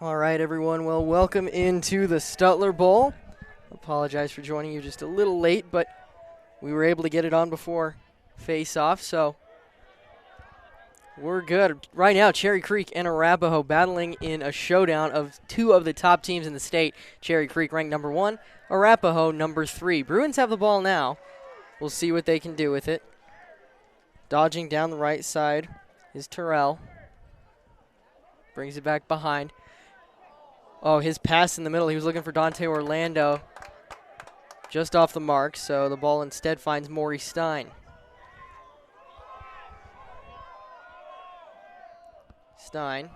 All right, everyone. Well, welcome into the Stutler Bowl. Apologize for joining you just a little late, but we were able to get it on before face-off, so we're good. Right now, Cherry Creek and Arapahoe battling in a showdown of two of the top teams in the state. Cherry Creek ranked number 1, Arapahoe number 3. Bruins have the ball now. We'll see what they can do with it. Dodging down the right side is Terrell. Brings it back behind. Oh, his pass in the middle. He was looking for Dante Orlando. Just off the mark, so the ball instead finds Maury Stein. Stein.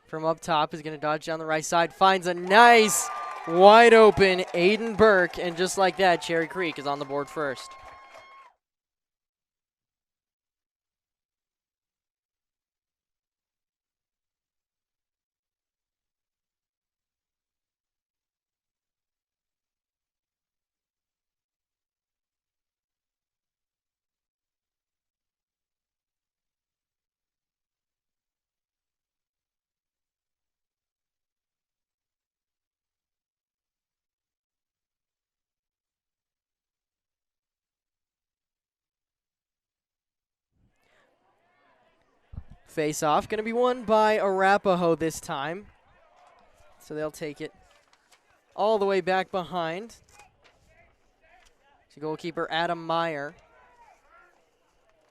From up top is going to dodge down the right side. Finds a nice wide open Aiden Burke, and just like that, Cherry Creek is on the board first. Face-off going to be won by Arapahoe this time. So they'll take it all the way back behind to goalkeeper Adam Meyer,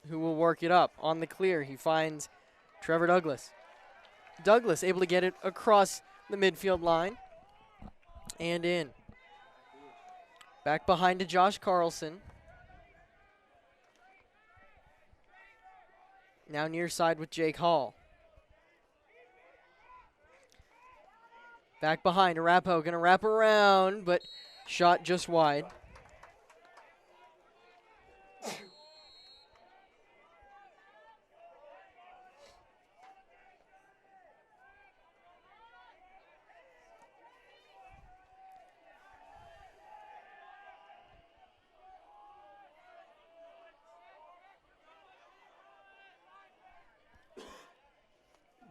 who will work it up. On the clear, he finds Trevor Douglas. Douglas able to get it across the midfield line and in. Back behind to Josh Carlson. Now near side with Jake Hall. Back behind, Arapahoe going to wrap around, but shot just wide.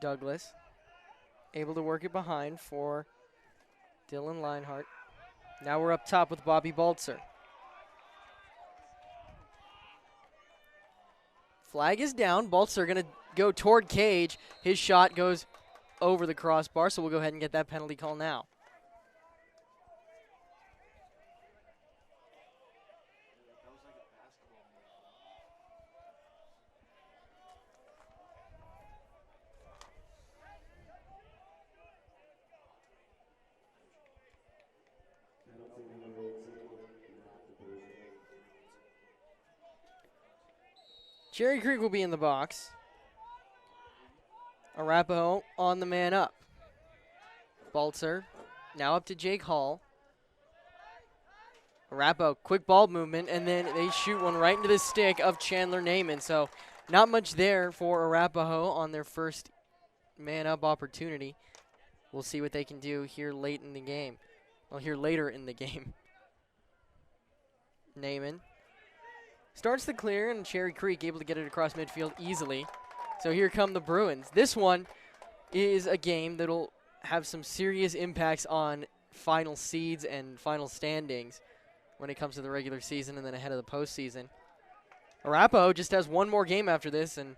Douglas able to work it behind for Dylan Leinhart. Now we're up top with Bobby Baltzer. Flag is down. Baltzer going to go toward cage. His shot goes over the crossbar, so we'll go ahead and get that penalty call now. Cherry Creek will be in the box. Arapahoe on the man up. Baltzer now up to Jake Hall. Arapahoe, quick ball movement, and then they shoot one right into the stick of Chandler Naiman. So not much there for Arapahoe on their first man-up opportunity. We'll see what they can do here late in the game. Well, here later in the game. Naiman starts the clear, and Cherry Creek able to get it across midfield easily. So here come the Bruins. This one is a game that'll have some serious impacts on final seeds and final standings when it comes to the regular season and then ahead of the postseason. Arapahoe just has one more game after this, and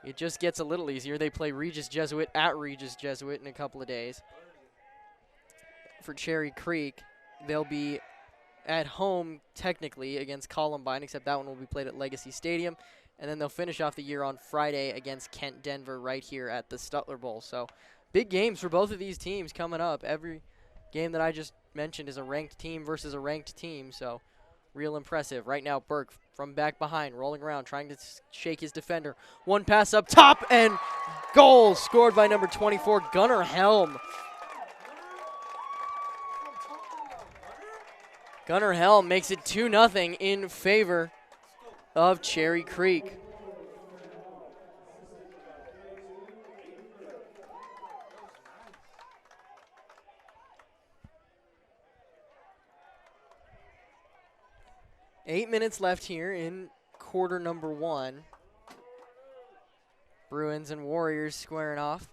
it just gets a little easier. They play Regis Jesuit at Regis Jesuit in a couple of days. For Cherry Creek, they'll be at home technically against Columbine, except that one will be played at Legacy Stadium. And then they'll finish off the year on Friday against Kent Denver right here at the Stutler Bowl. So big games for both of these teams coming up. Every game that I just mentioned is a ranked team versus a ranked team, so real impressive. Right now, Burke from back behind, rolling around, trying to shake his defender. One pass up top, and goal scored by number 24, Gunnar Helm. Gunnar Helm makes it 2-0 in favor of Cherry Creek. Eight minutes left here in quarter number one. Bruins and Warriors squaring off.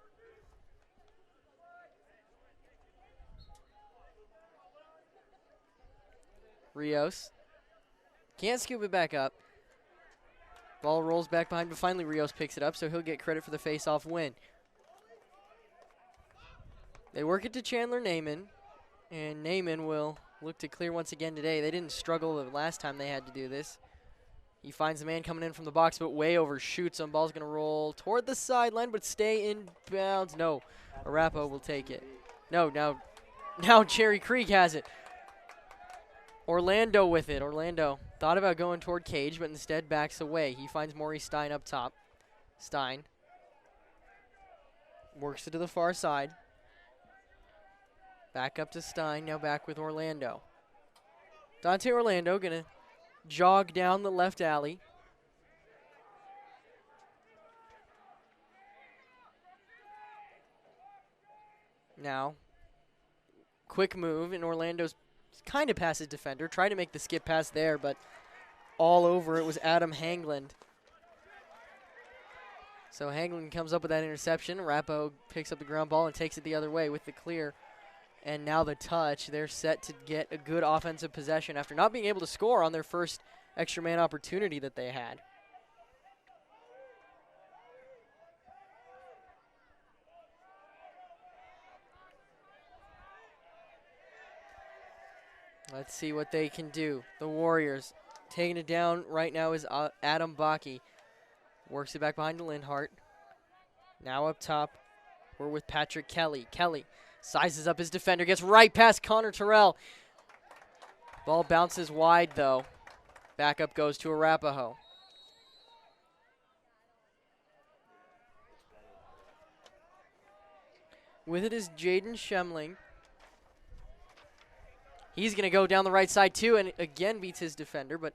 Rios can't scoop it back up. Ball rolls back behind, but finally Rios picks it up, so he'll get credit for the face-off win. They work it to Chandler Naiman, and Naiman will look to clear once again today. They didn't struggle the last time they had to do this. He finds the man coming in from the box, but way overshoots him. Ball's going to roll toward the sideline, but stay in bounds. No, Arapahoe will take it. No, now Cherry Creek has it. Orlando with it. Orlando thought about going toward Cage, but instead backs away. He finds Maurice Stein up top. Stein works it to the far side. Back up to Stein, now back with Orlando. Dante Orlando going to jog down the left alley. Now, quick move, and Orlando's kind of past his defender. Tried to make the skip pass there, but all over it was Adam Hangland. So Hangland comes up with that interception. Arapahoe picks up the ground ball and takes it the other way with the clear. And now the touch. They're set to get a good offensive possession after not being able to score on their first extra man opportunity that they had. Let's see what they can do. The Warriors taking it down right now is Adam Bakke. Works it back behind to Lindhart. Now up top, we're with Patrick Kelly. Kelly sizes up his defender, gets right past Connor Terrell. Ball bounces wide, though. Back up goes to Arapahoe. With it is Jaden Schemling. He's going to go down the right side, too, and again beats his defender, but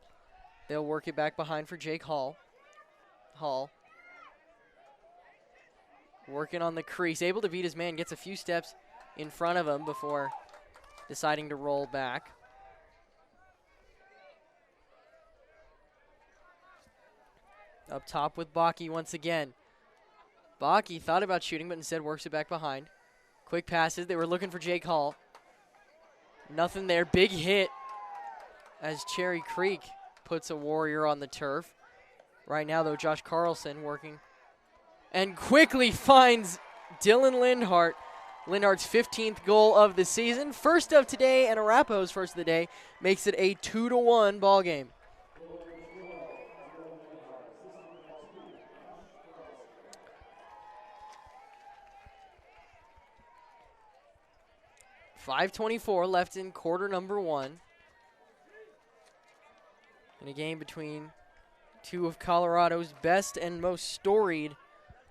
they'll work it back behind for Jake Hall. Hall working on the crease, able to beat his man, gets a few steps in front of him before deciding to roll back. Up top with Bakke once again. Bakke thought about shooting, but instead works it back behind. Quick passes. They were looking for Jake Hall. Nothing there. Big hit as Cherry Creek puts a Warrior on the turf. Right now, though, Josh Carlson working and quickly finds Dylan Lindhart. Lindhart's 15th goal of the season. First of today, and Arapahoe's first of the day, makes it a 2-1 ball game. .5:24 left in quarter number one. In a game between two of Colorado's best and most storied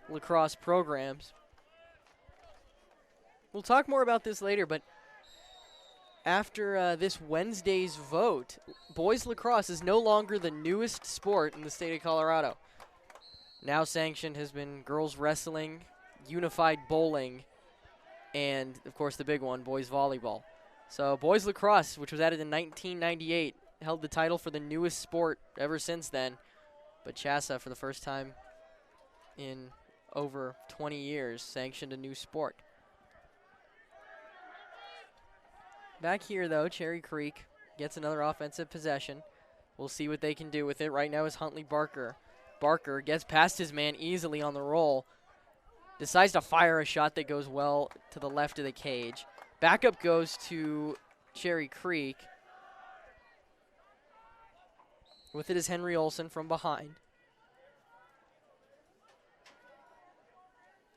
lacrosse programs. We'll talk more about this later, but after this Wednesday's vote, boys lacrosse is no longer the newest sport in the state of Colorado. Now sanctioned has been girls wrestling, unified bowling, and, of course, the big one, boys volleyball. So boys lacrosse, which was added in 1998, held the title for the newest sport ever since then. But CHSAA, for the first time in over 20 years, sanctioned a new sport. Back here, though, Cherry Creek gets another offensive possession. We'll see what they can do with it. Right now is Huntley Barker. Barker gets past his man easily on the roll. Decides to fire a shot that goes well to the left of the cage. Backup goes to Cherry Creek. With it is Henry Olsen from behind.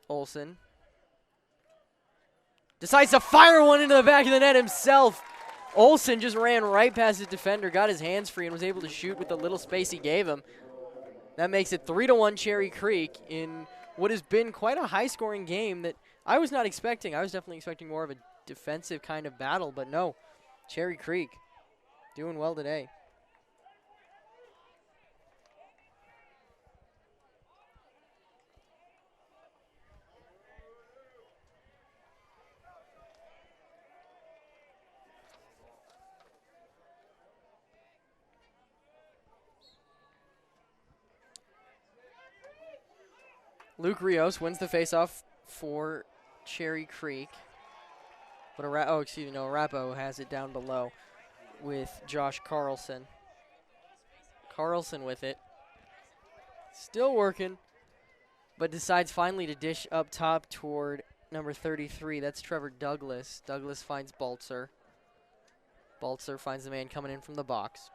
Olsen decides to fire one into the back of the net himself. Olsen just ran right past his defender, got his hands free, and was able to shoot with the little space he gave him. That makes it 3-1 Cherry Creek in what has been quite a high-scoring game that I was not expecting. I was definitely expecting more of a defensive kind of battle, but no. Cherry Creek doing well today. Luke Rios wins the faceoff for Cherry Creek. But Arapahoe has it down below with Josh Carlson. Carlson with it. Still working, but decides finally to dish up top toward number 33. That's Trevor Douglas. Douglas finds Baltzer. Baltzer finds the man coming in from the box.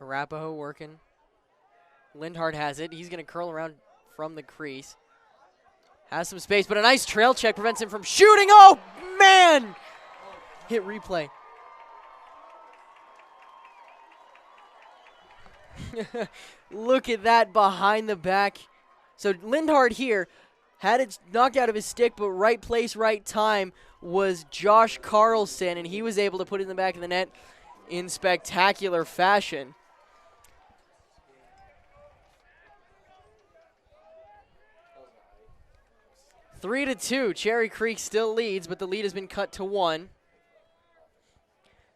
Arapahoe working. Lindhart has it. He's going to curl around from the crease. Has some space, but a nice trail check prevents him from shooting. Oh, man! Hit replay. Look at that behind the back. So Lindhart here had it knocked out of his stick, but right place, right time was Josh Carlson, and he was able to put it in the back of the net in spectacular fashion. Three to two. Cherry Creek still leads, but the lead has been cut to 1.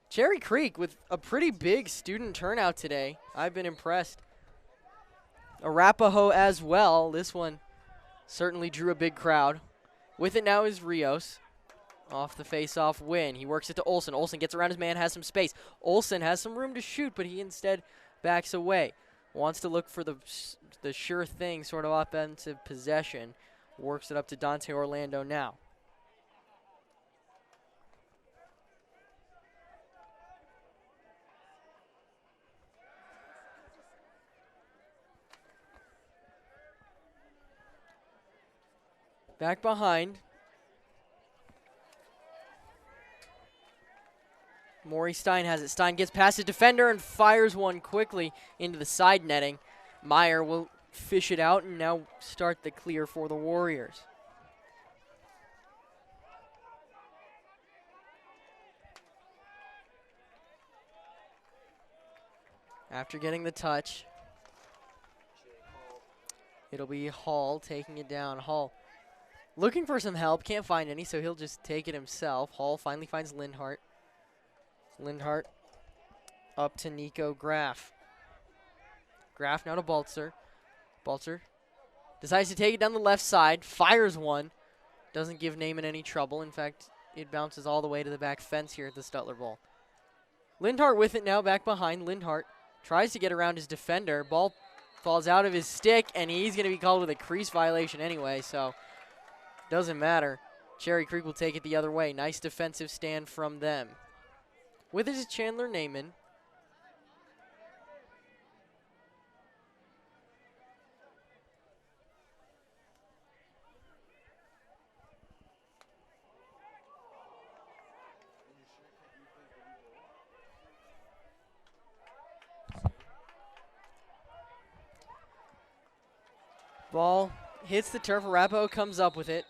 Cherry Creek with a pretty big student turnout today. I've been impressed. Arapahoe as well. This one certainly drew a big crowd. With it now is Rios. Off the face-off win. He works it to Olsen. Olsen gets around his man, has some space. Olsen has some room to shoot, but he instead backs away. Wants to look for the sure thing sort of offensive possession. Works it up to Dante Orlando now. Back behind. Maury Stein has it. Stein gets past his defender and fires one quickly into the side netting. Meyer will fish it out and now start the clear for the Warriors. After getting the touch, it'll be Hall taking it down. Hall looking for some help, can't find any, so he'll just take it himself. Hall finally finds Lindhart. Lindhart up to Nico Graff. Graff now to Baltzer. Baltzer decides to take it down the left side, fires one. Doesn't give Naaman any trouble. In fact, it bounces all the way to the back fence here at the Stutler Bowl. Lindhart with it now back behind. Lindhart tries to get around his defender. Ball falls out of his stick, and he's going to be called with a crease violation anyway, so doesn't matter. Cherry Creek will take it the other way. Nice defensive stand from them. With it is Chandler Naaman. Ball hits the turf. Arapahoe comes up with it.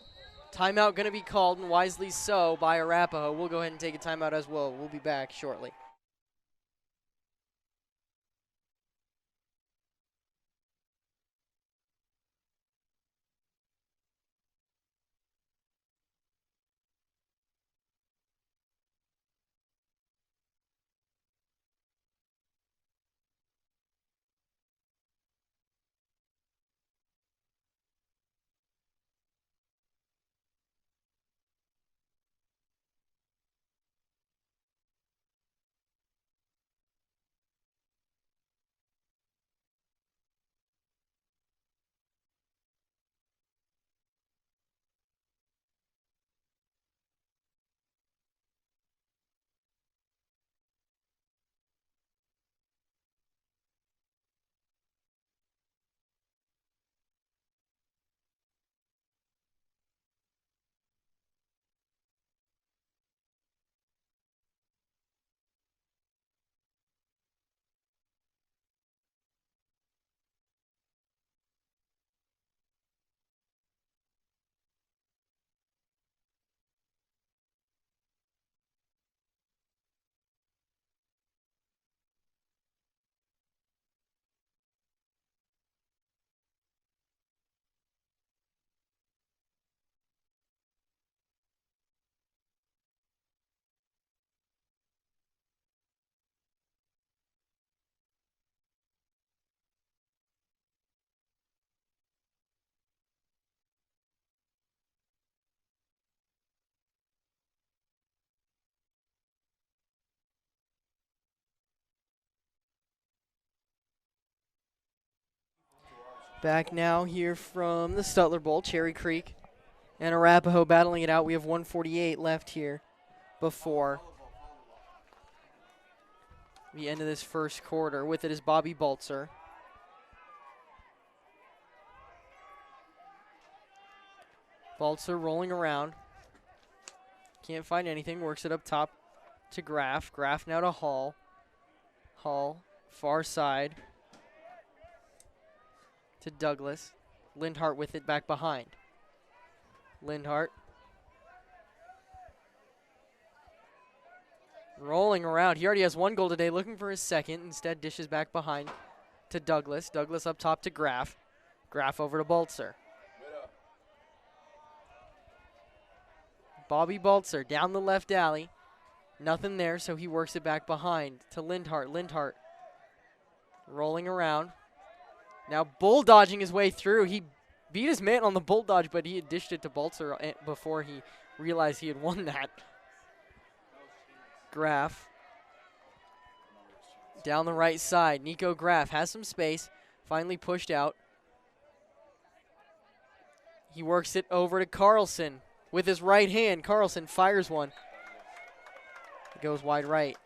Timeout going to be called, and wisely so, by Arapahoe. We'll go ahead and take a timeout as well. We'll be back shortly. Back now here from the Stutler Bowl, Cherry Creek and Arapahoe battling it out. We have 1:48 left here before the end of this first quarter. With it is Bobby Baltzer. Baltzer rolling around. Can't find anything. Works it up top to Graff. Graff now to Hall. Hall, far side to Douglas. Lindhart with it back behind. Lindhart rolling around. He already has one goal today, looking for his second. Instead, dishes back behind to Douglas. Douglas up top to Graff. Graff over to Baltzer. Bobby Baltzer down the left alley. Nothing there, so he works it back behind to Lindhart. Lindhart rolling around. Now bulldodging his way through. He beat his man on the bulldodge, but he had dished it to Baltzer before he realized he had won that. Graff down the right side. Nico Graff has some space. Finally pushed out. He works it over to Carlson. With his right hand, Carlson fires one. It goes wide right.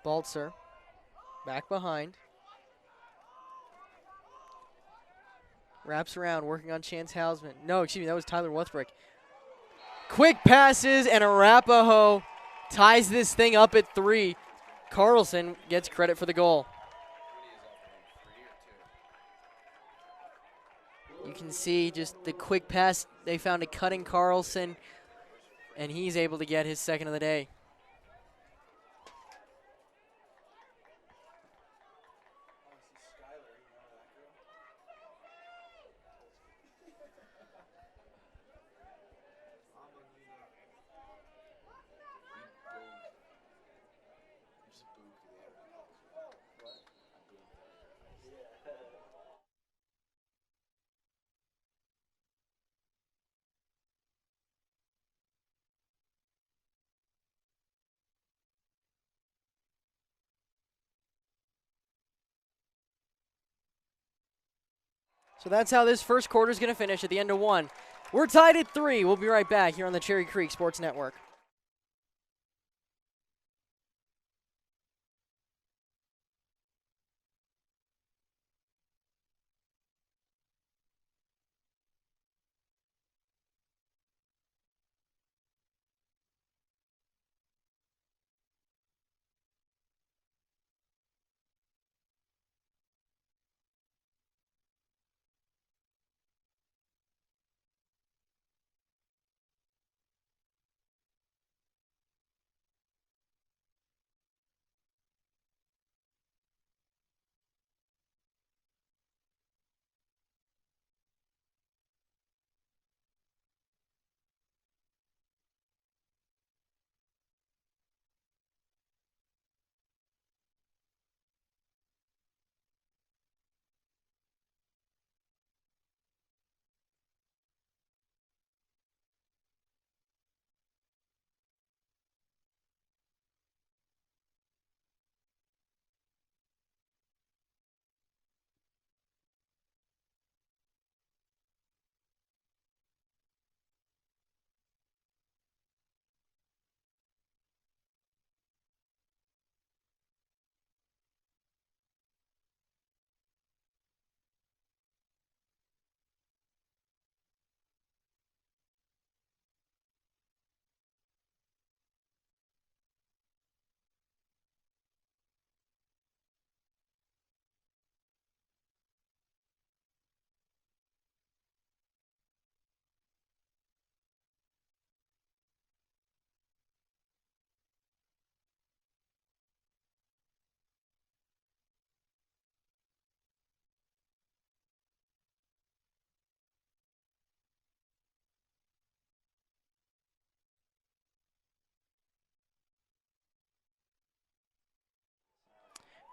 Baltzer back behind. Wraps around, working on Chance Hausman. No, excuse me, that was Tyler Wuthbrick. Quick passes, and Arapahoe ties this thing up at 3. Carlson gets credit for the goal. You can see just the quick pass. They found a cutting Carlson, and he's able to get his second of the day. So that's how this first quarter is going to finish at the end of 1. We're tied at 3. We'll be right back here on the Cherry Creek Sports Network.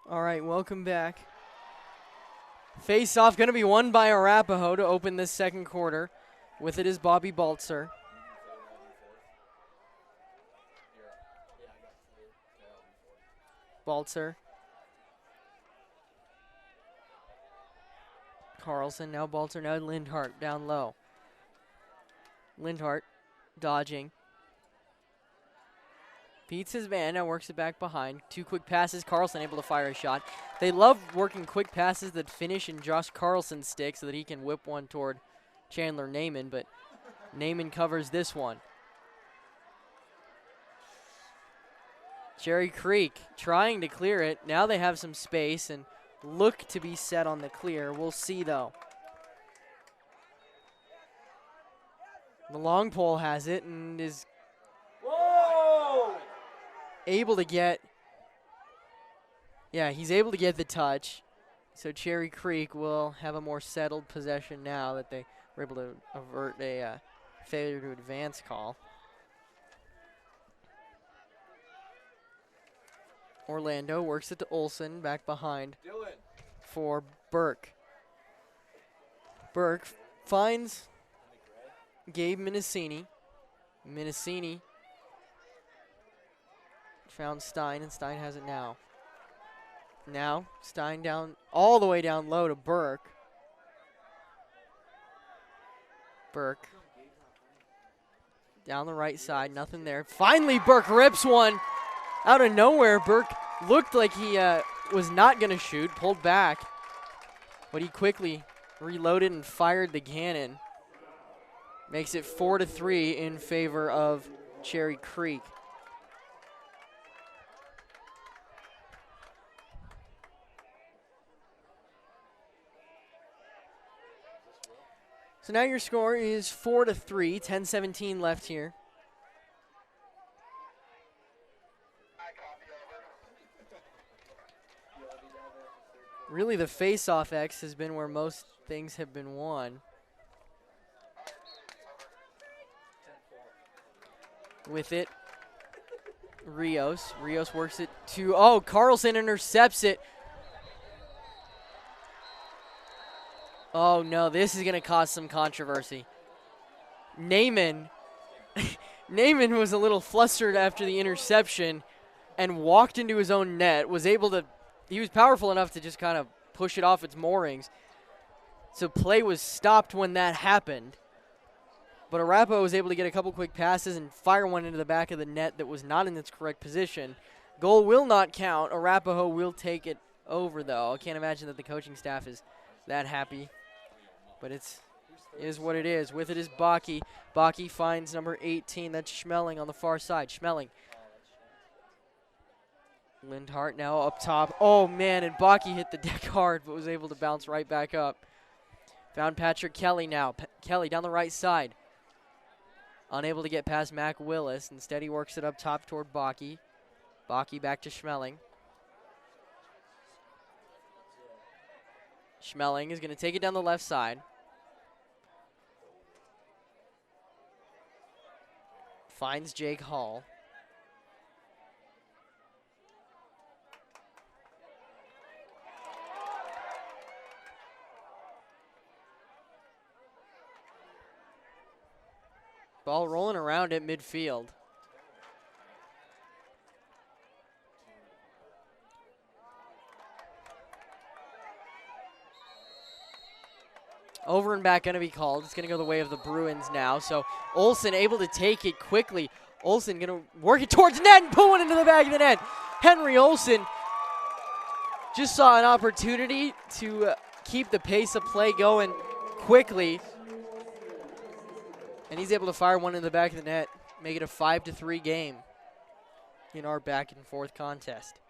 All right, welcome back. Face-off going to be won by Arapahoe to open this second quarter. With it is Bobby Baltzer. Baltzer. Carlson, now Baltzer, now Lindhart down low. Lindhart dodging. Beats his man, now works it back behind. 2 quick passes, Carlson able to fire a shot. They love working quick passes that finish in Josh Carlson's stick so that he can whip one toward Chandler Naiman, but Naiman covers this one. Cherry Creek trying to clear it. Now they have some space and look to be set on the clear. We'll see though. The long pole has it and is able to get, he's able to get the touch. So Cherry Creek will have a more settled possession now that they were able to avert a failure to advance call. Orlando works it to Olsen, back behind for Burke. Burke finds Gabe Minicini. Minicini found Stein, and Stein has it now. Now, Stein down, all the way down low to Burke. Burke. Down the right side, nothing there. Finally, Burke rips one. Out of nowhere, Burke looked like he was not going to shoot, pulled back. But he quickly reloaded and fired the cannon. Makes it 4-3 in favor of Cherry Creek. So now your score is 4-3, 10-17 left here. Really, the face-off X has been where most things have been won. With it, Rios. Rios works it to, Carlson intercepts it. Oh no, this is gonna cause some controversy. Naiman was a little flustered after the interception and walked into his own net, he was powerful enough to just kind of push it off its moorings. So play was stopped when that happened. But Arapahoe was able to get a couple quick passes and fire one into the back of the net that was not in its correct position. Goal will not count. Arapahoe will take it over, though. I can't imagine that the coaching staff is that happy. But it is what it is. With it is Baki. Baki finds number 18. That's Schmeling on the far side. Schmeling. Lindhart now up top. Oh, man, and Baki hit the deck hard but was able to bounce right back up. Found Patrick Kelly now. Kelly down the right side. Unable to get past Mac Willis. Instead, he works it up top toward Baki. Baki back to Schmeling. Schmeling is going to take it down the left side. Finds Jake Hall. Ball rolling around at midfield. Over and back going to be called. It's going to go the way of the Bruins now. So Olsen able to take it quickly. Olsen going to work it towards net and pull it into the back of the net. Henry Olsen just saw an opportunity to keep the pace of play going quickly. And he's able to fire one in the back of the net, make it a 5-3 game in our back and forth contest.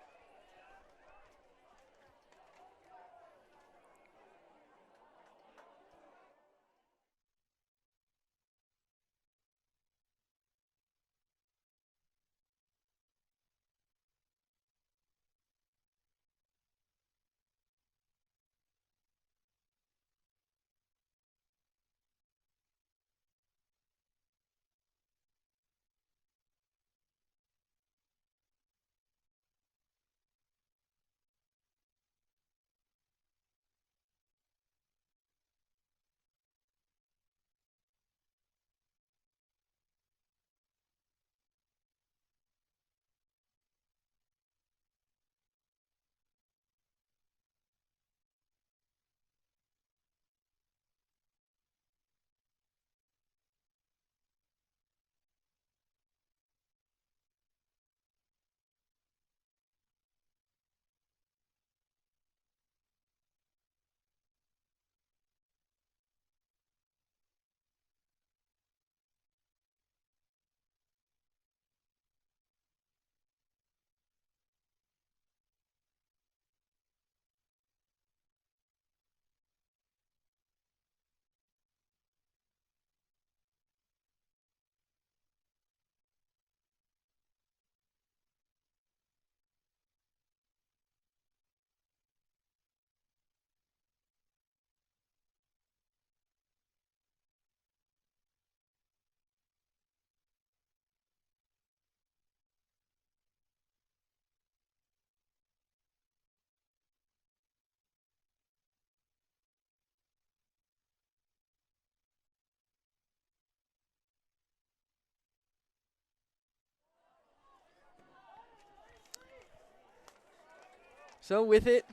So with it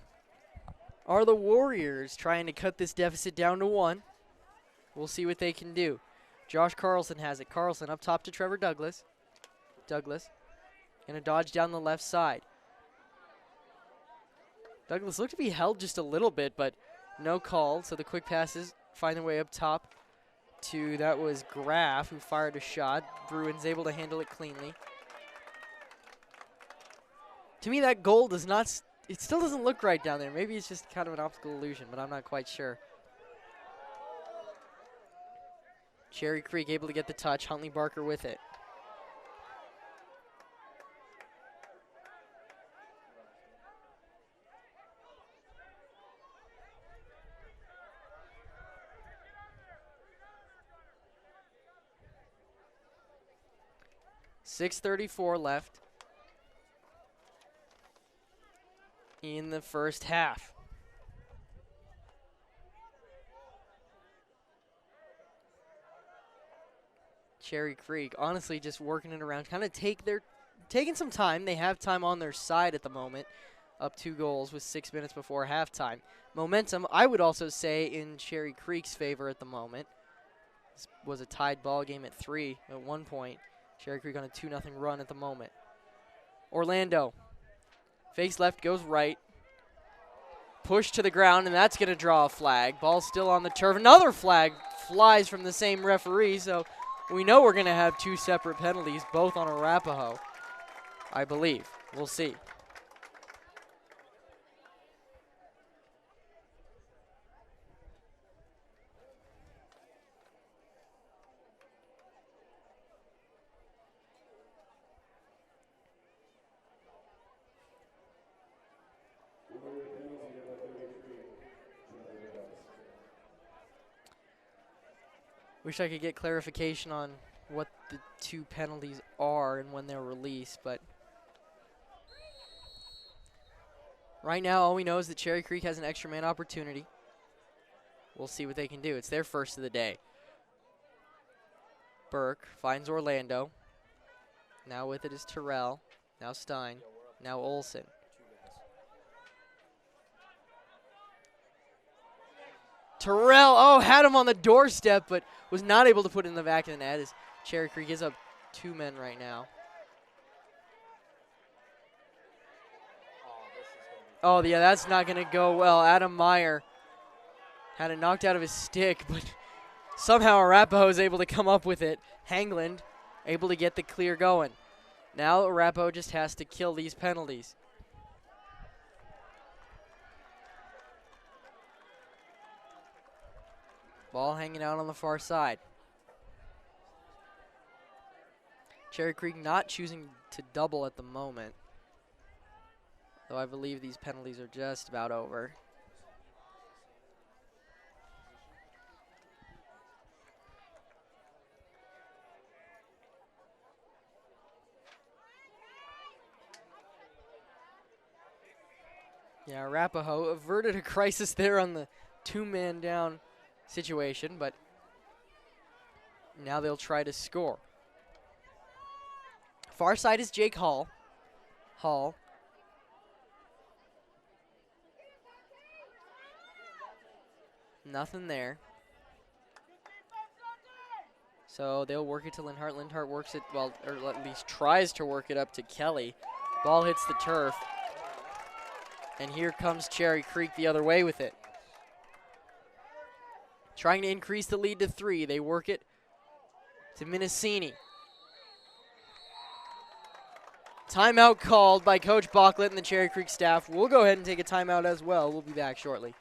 are the Warriors trying to cut this deficit down to 1. We'll see what they can do. Josh Carlson has it. Carlson up top to Trevor Douglas. Douglas going to dodge down the left side. Douglas looked to be held just a little bit, but no call. So the quick passes find their way up top to, that was Graff who fired a shot. Bruins able to handle it cleanly. To me, that goal does not, it still doesn't look right down there. Maybe it's just kind of an optical illusion, but I'm not quite sure. Cherry Creek able to get the touch. Huntley Barker with it. .6:34 left in the first half. Cherry Creek honestly just working it around, kind of taking some time. They have time on their side at the moment, up 2 goals with 6 minutes before halftime. Momentum, I would also say, in Cherry Creek's favor at the moment. This was a tied ball game at 3 at one point. Cherry Creek on a 2-0 run at the moment. Orlando fakes left, goes right. Push to the ground, and that's going to draw a flag. Ball still on the turf. Another flag flies from the same referee, so we know we're going to have 2 separate penalties, both on Arapahoe, I believe. We'll see. Wish I could get clarification on what the 2 penalties are and when they're released, but right now all we know is that Cherry Creek has an extra man opportunity. We'll see what they can do. It's their first of the day. Burke finds Orlando. Now with it is Terrell. Now Stein. Now Olsen. Terrell, oh, had him on the doorstep, but was not able to put it in the back of the net as Cherry Creek is up 2 men right now. Oh, yeah, that's not going to go well. Adam Meyer had it knocked out of his stick, but somehow Arapahoe is able to come up with it. Hangland able to get the clear going. Now Arapahoe just has to kill these penalties. Ball hanging out on the far side. Cherry Creek not choosing to double at the moment, though I believe these penalties are just about over. Yeah, Arapahoe averted a crisis there on the 2-man down situation, but now they'll try to score. Far side is Jake Hall. Hall. Nothing there. So they'll work it to Linhart. Linhart works it, well, or at least tries to work it up to Kelly. Ball hits the turf. And here comes Cherry Creek the other way with it. Trying to increase the lead to 3. They work it to Minicini. Timeout called by Coach Bachlet and the Cherry Creek staff. We'll go ahead and take a timeout as well. We'll be back shortly.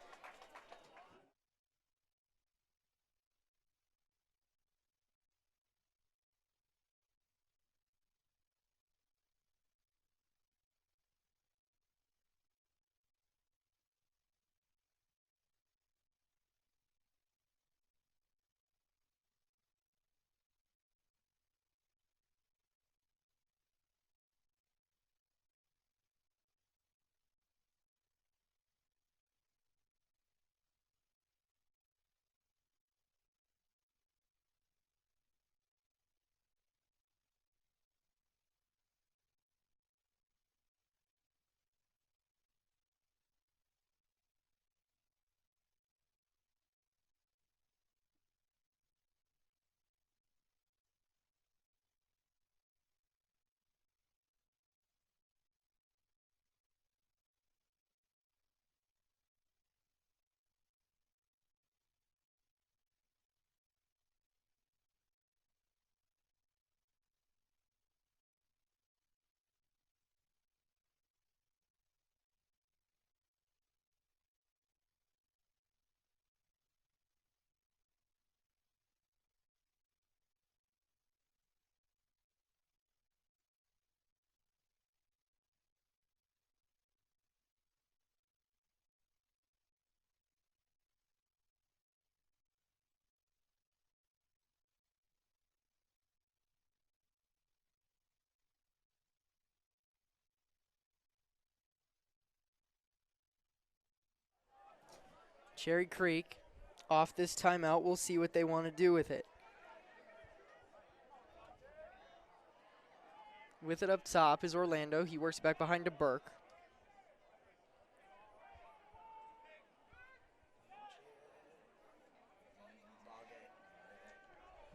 Cherry Creek off this timeout. We'll see what they want to do with it. With it up top is Orlando. He works back behind to Burke.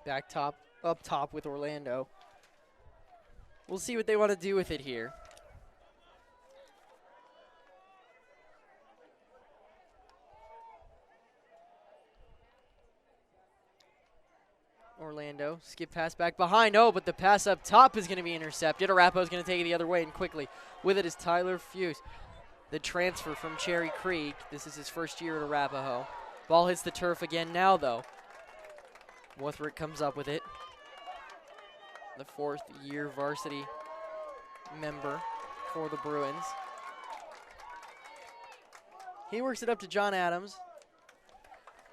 Back top, up top with Orlando. We'll see what they want to do with it here. Orlando, skip pass back behind. Oh, but the pass up top is going to be intercepted. Arapahoe's going to take it the other way and quickly. With it is Tyler Fuse, the transfer from Cherry Creek. This is his first year at Arapahoe. Ball hits the turf again now, though. Wuthrick comes up with it. The fourth-year varsity member for the Bruins. He works it up to John Adams.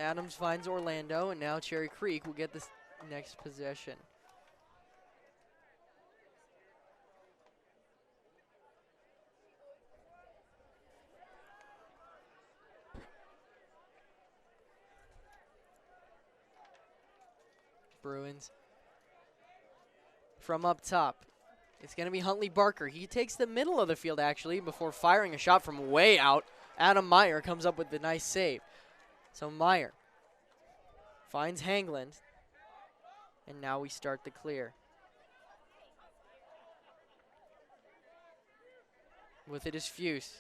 Adams finds Orlando, and now Cherry Creek will get this next possession. Bruins from up top. It's going to be Huntley Barker. He takes the middle of the field, actually, before firing a shot from way out. Adam Meyer comes up with the nice save. So Meyer finds Hangland, and now we start the clear. With it is Fuse.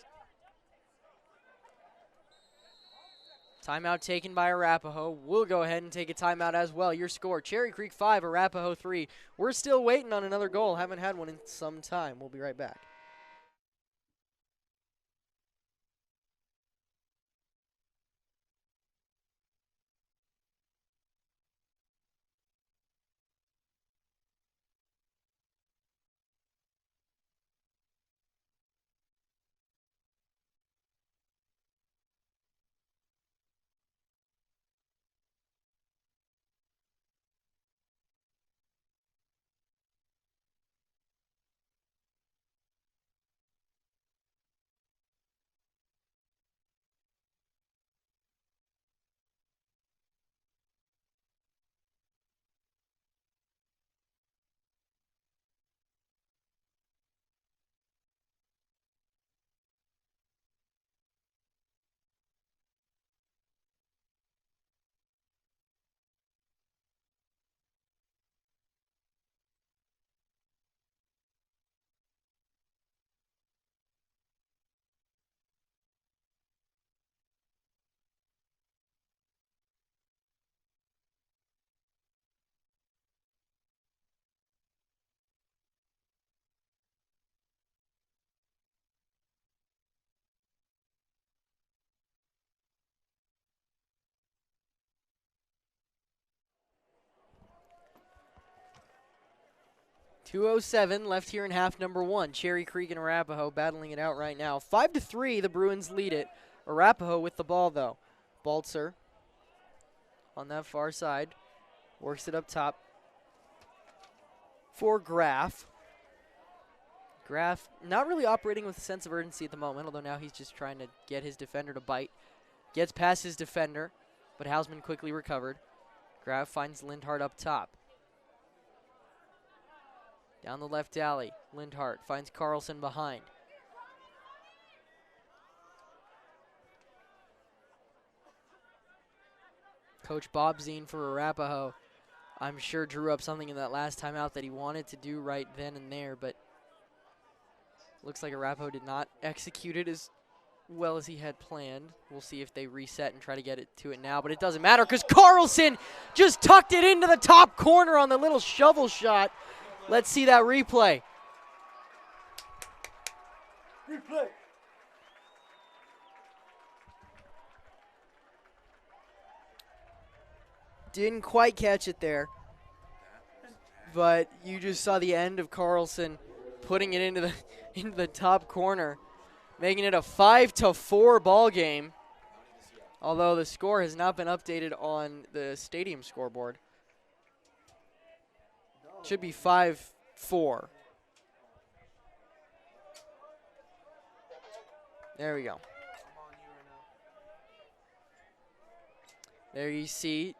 Timeout taken by Arapahoe. We'll go ahead and take a timeout as well. Your score, Cherry Creek 5, Arapahoe 3. We're still waiting on another goal. Haven't had one in some time. We'll be right back. .207 left here in half number one. Cherry Creek and Arapahoe battling it out right now. 5-3, the Bruins lead it. Arapahoe with the ball, though. Baltzer on that far side. Works it up top for Graff. Graff not really operating with a sense of urgency at the moment, although now he's just trying to get his defender to bite. Gets past his defender, but Hausman quickly recovered. Graff finds Lindhart up top. Down the left alley, Lindhart finds Carlson behind. Coach Bob Zine for Arapahoe, I'm sure drew up something in that last timeout that he wanted to do right then and there, but looks like Arapahoe did not execute it as well as he had planned. We'll see if they reset and try to get it to it now, but it doesn't matter because Carlson just tucked it into the top corner on the little shovel shot. Let's see that replay. Replay. Didn't quite catch it there, but you just saw the end of Carlson putting it into the top corner, making it a 5-4 ball game. Although the score has not been updated on the stadium scoreboard. Should be 5-4. There we go. There you see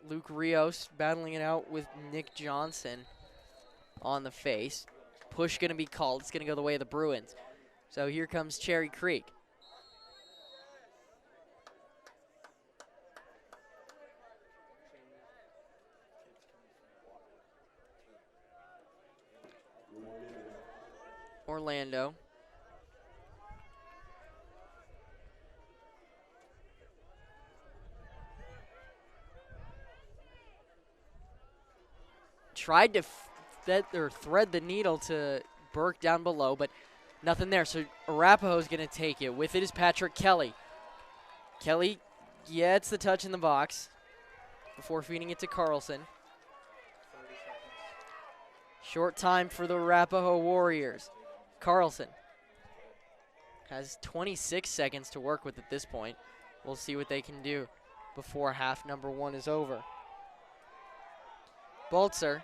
Luke Rios battling it out with Nick Johnson on the face. Push going to be called. It's going to go the way of the Bruins. So here comes Cherry Creek. Orlando. Tried to thread the needle to Burke down below, but nothing there. So Arapahoe's going to take it. With it is Patrick Kelly. Kelly gets the touch in the box before feeding it to Carlson. Short time for the Arapahoe Warriors. Carlson has 26 seconds to work with at this point. We'll see what they can do before half number 1 is over. Baltzer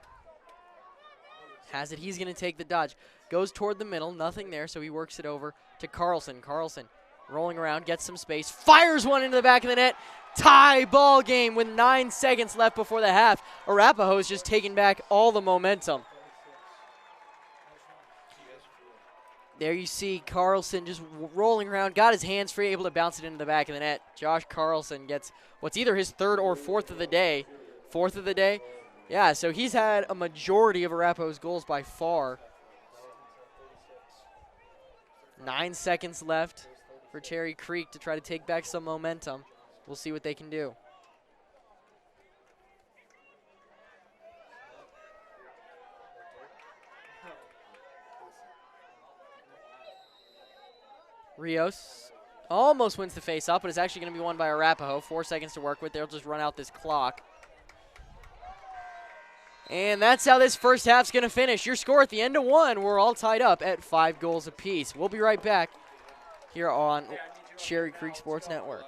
has it. He's going to take the dodge. Goes toward the middle. Nothing there, so he works it over to Carlson. Carlson rolling around, gets some space, fires one into the back of the net. Tie ball game with 9 seconds left before the half. Arapahoe's just taking back all the momentum. There you see Carlson just rolling around, got his hands free, able to bounce it into the back of the net. Josh Carlson gets what's either his 3rd or 4th of the day. 4th of the day? Yeah, so he's had a majority of Arapahoe's goals by far. 9 seconds left for Cherry Creek to try to take back some momentum. We'll see what they can do. Rios almost wins the face-off, but it's actually going to be won by Arapahoe. 4 seconds to work with. They'll just run out this clock. And that's how this first half's going to finish. Your score at the end of 1, we're all tied up at 5 goals apiece. We'll be right back here on Cherry Creek Sports Network.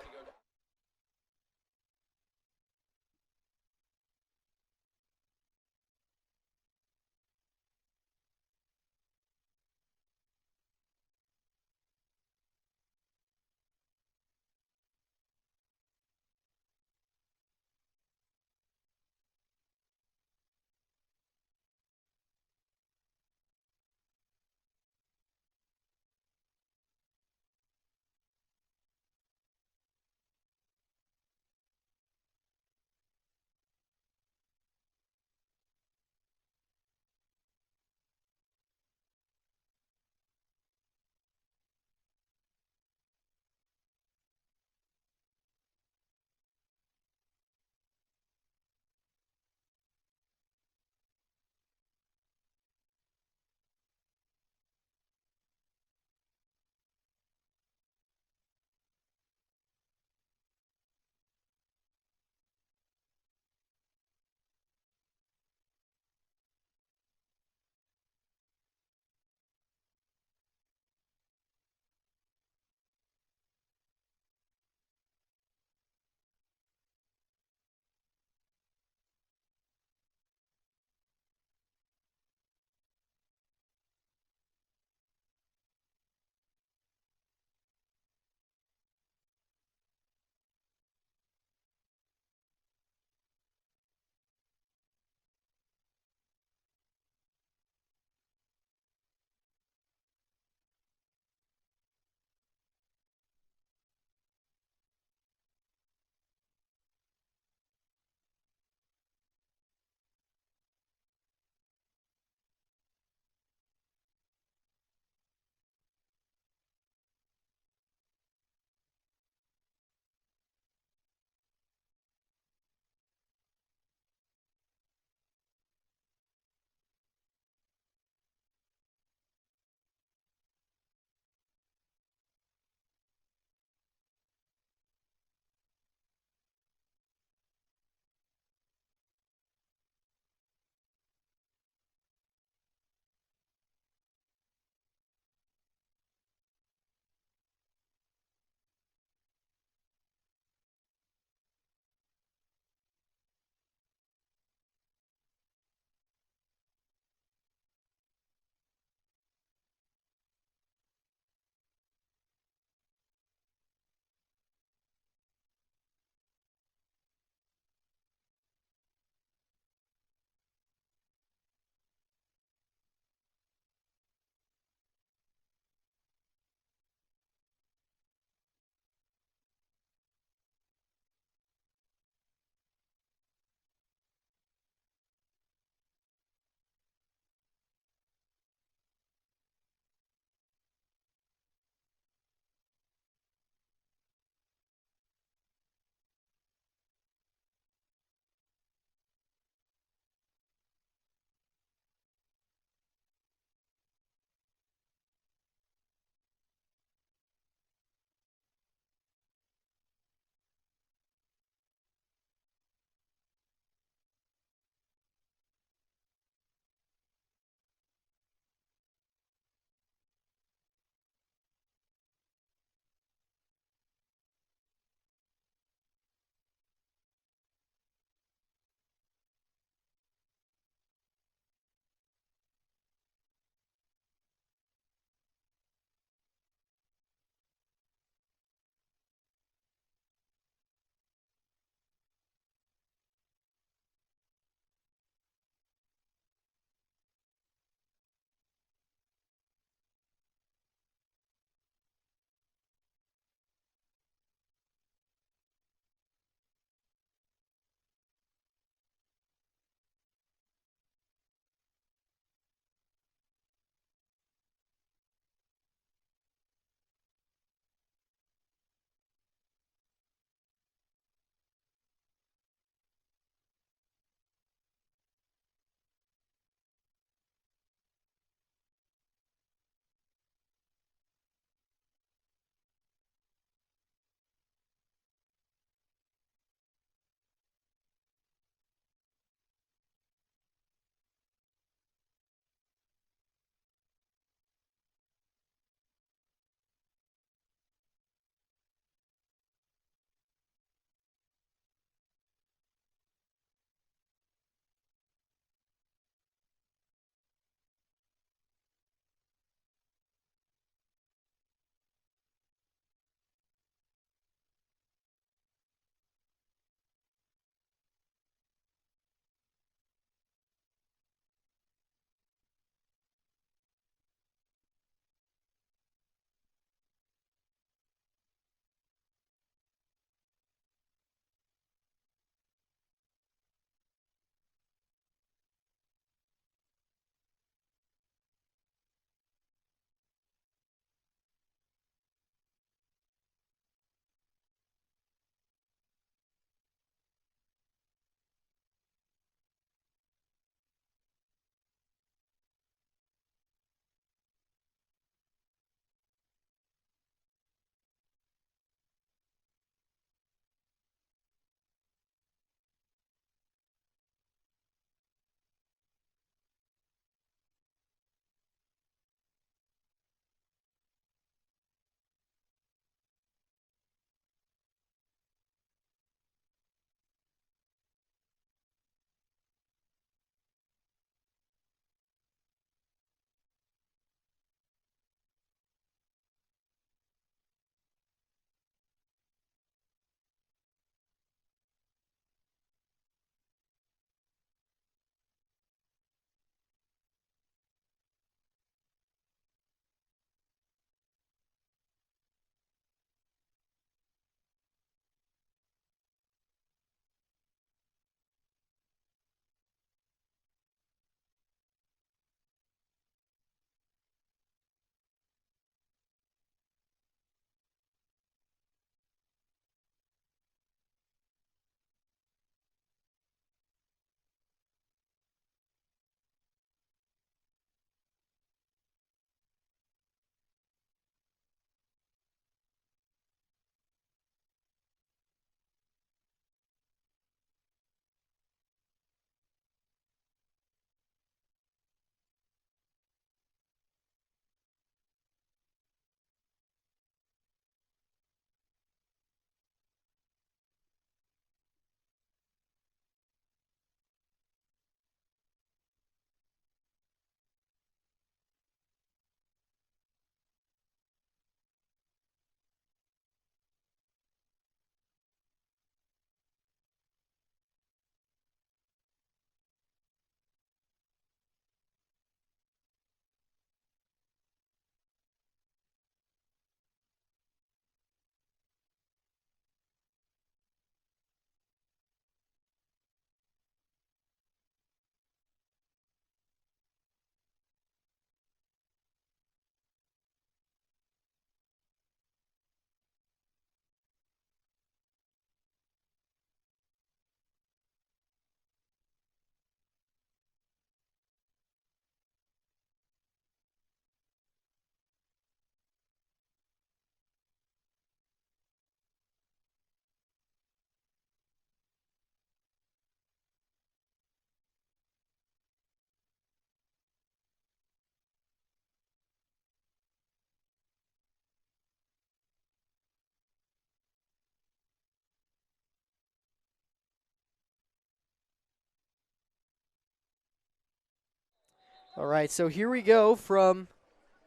All right, so here we go from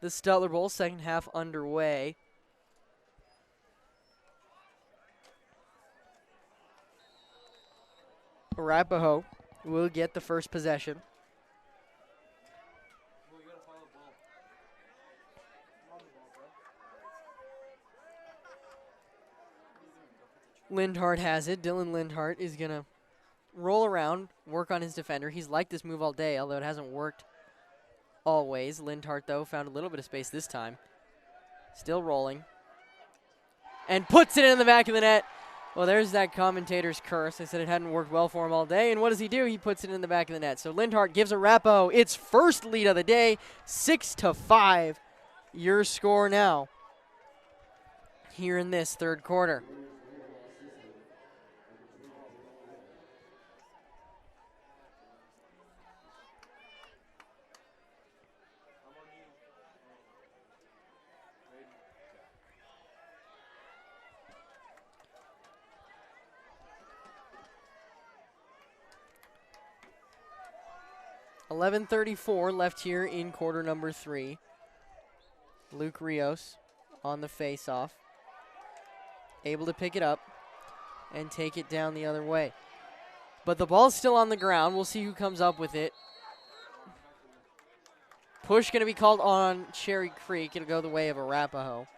the Stutler Bowl, second half underway. Arapahoe will get the first possession. Lindhart has it. Dylan Lindhart is going to roll around, work on his defender. He's liked this move all day, although it hasn't worked always. Lindhart, though, found a little bit of space this time. Still rolling. And puts it in the back of the net. Well, there's that commentator's curse. I said it hadn't worked well for him all day. And what does he do? He puts it in the back of the net. So Lindhart gives Arapahoe its first lead of the day, 6-5. Your score now here in this third quarter. .11:34 left here in quarter number 3. Luke Rios on the face-off. Able to pick it up and take it down the other way. But the ball's still on the ground. We'll see who comes up with it. Push going to be called on Cherry Creek. It'll go the way of Arapahoe.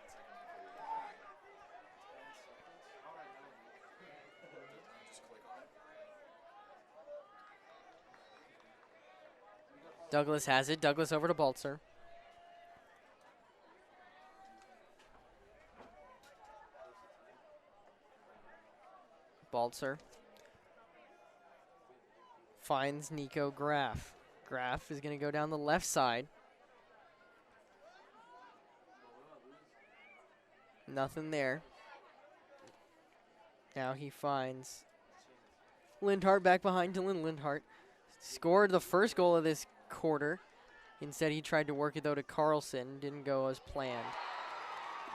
Douglas has it. Douglas over to Baltzer. Baltzer finds Nico Graff. Graff is going to go down the left side. Nothing there. Now he finds Lindhart back behind Dylan Lindhart. Scored the first goal of this quarter. Instead, he tried to work it, though, to Carlson. Didn't go as planned.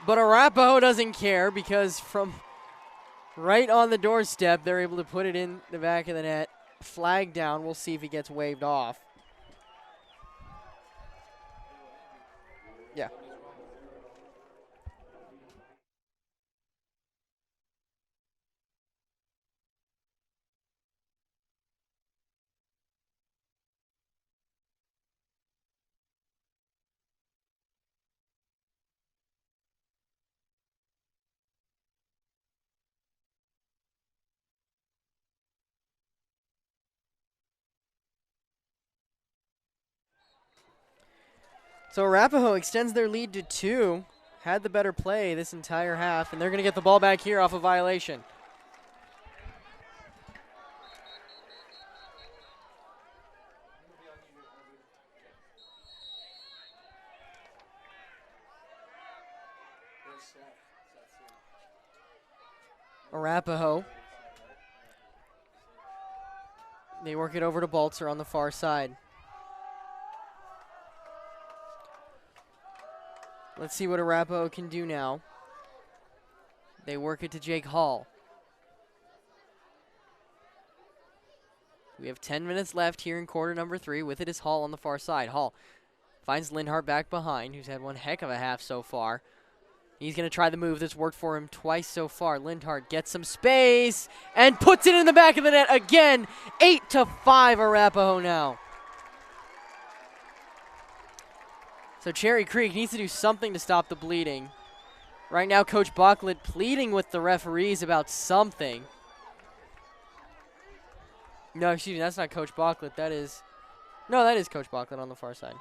But Arapahoe doesn't care because from right on the doorstep, they're able to put it in the back of the net. Flag down. We'll see if he gets waved off. Yeah. So Arapahoe extends their lead to 2. Had the better play this entire half, and they're going to get the ball back here off a violation. Arapahoe. They work it over to Baltzer on the far side. Let's see what Arapahoe can do now. They work it to Jake Hall. We have 10 minutes left here in quarter number 3. With it is Hall on the far side. Hall finds Lindhart back behind, who's had one heck of a half so far. He's going to try the move that's worked for him twice so far. Lindhart gets some space and puts it in the back of the net again. 8-5 Arapahoe now. So Cherry Creek needs to do something to stop the bleeding. Right now, Coach Bachlet pleading with the referees about something. No, excuse me, that's not Coach Bachlet. That is Coach Bachlet on the far side.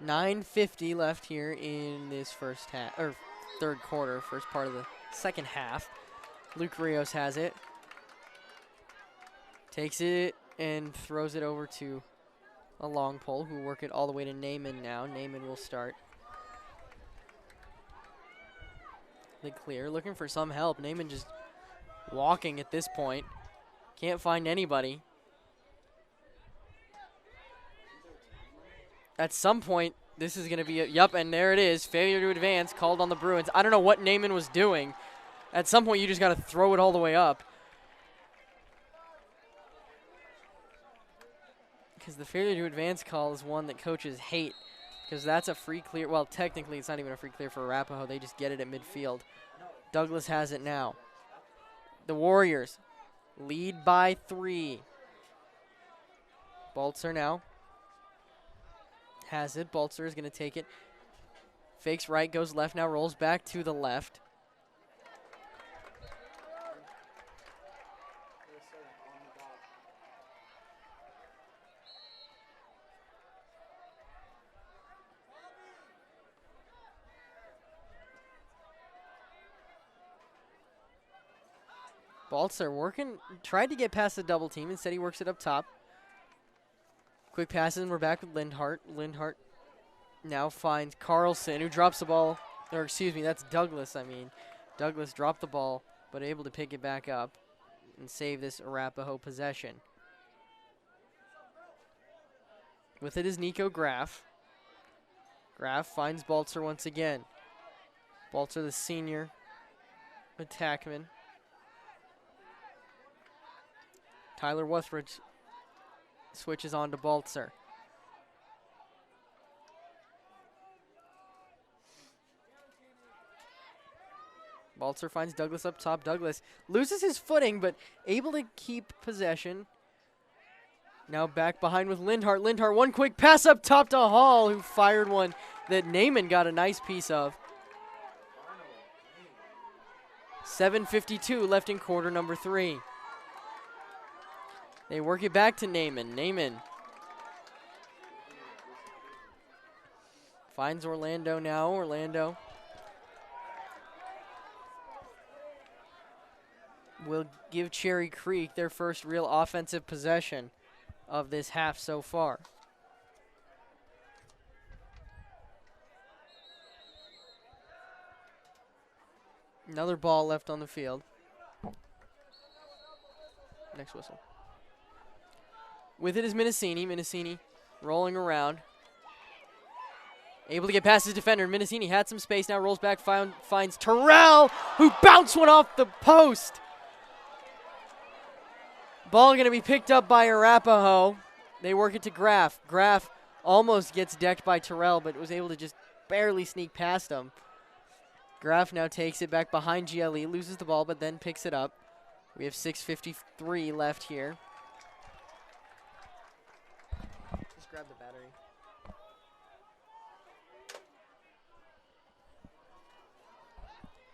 .950 left here in this first half, or third quarter, first part of the second half. Luke Rios has it. Takes it and throws it over to a long pole, who work it all the way to Naaman now. Naaman will start the clear, looking for some help. Naaman just walking at this point. Can't find anybody. at some point, this is going to be and there it is. Failure to advance called on the Bruins. I don't know what Naaman was doing. At some point, you just got to throw it all the way up. Because the failure to advance call is one that coaches hate. Because that's a free clear. Well, technically, it's not even a free clear for Arapahoe. They just get it at midfield. Douglas has it now. The Warriors lead by 3. Baltzer now has it. Baltzer is going to take it. Fakes right, goes left, now rolls back to the left. Baltzer working, tried to get past the double team. Instead, he works it up top. Quick passes, and we're back with Lindhart. Lindhart now finds Carlson, who drops the ball. Or, excuse me, that's Douglas, Douglas dropped the ball, but able to pick it back up and save this Arapahoe possession. With it is Nico Graff. Graff finds Baltzer once again. Baltzer, the senior attackman. Tyler Wuthridge switches on to Baltzer. Baltzer finds Douglas up top. Douglas loses his footing, but able to keep possession. Now back behind with Lindhart. Lindhart, one quick pass up top to Hall, who fired one that Naaman got a nice piece of. 7:52 left in quarter number 3. They work it back to Naaman. Naaman finds Orlando now. Orlando will give Cherry Creek their first real offensive possession of this half so far. Another ball left on the field. Next whistle. With it is Minicini. Minicini rolling around. Able to get past his defender. Minicini had some space, now rolls back, finds Terrell, who bounced one off the post. Ball going to be picked up by Arapahoe. They work it to Graff. Graff almost gets decked by Terrell, but was able to just barely sneak past him. Graff now takes it back behind GLE, loses the ball, but then picks it up. We have 6:53 left here. Just grab the battery.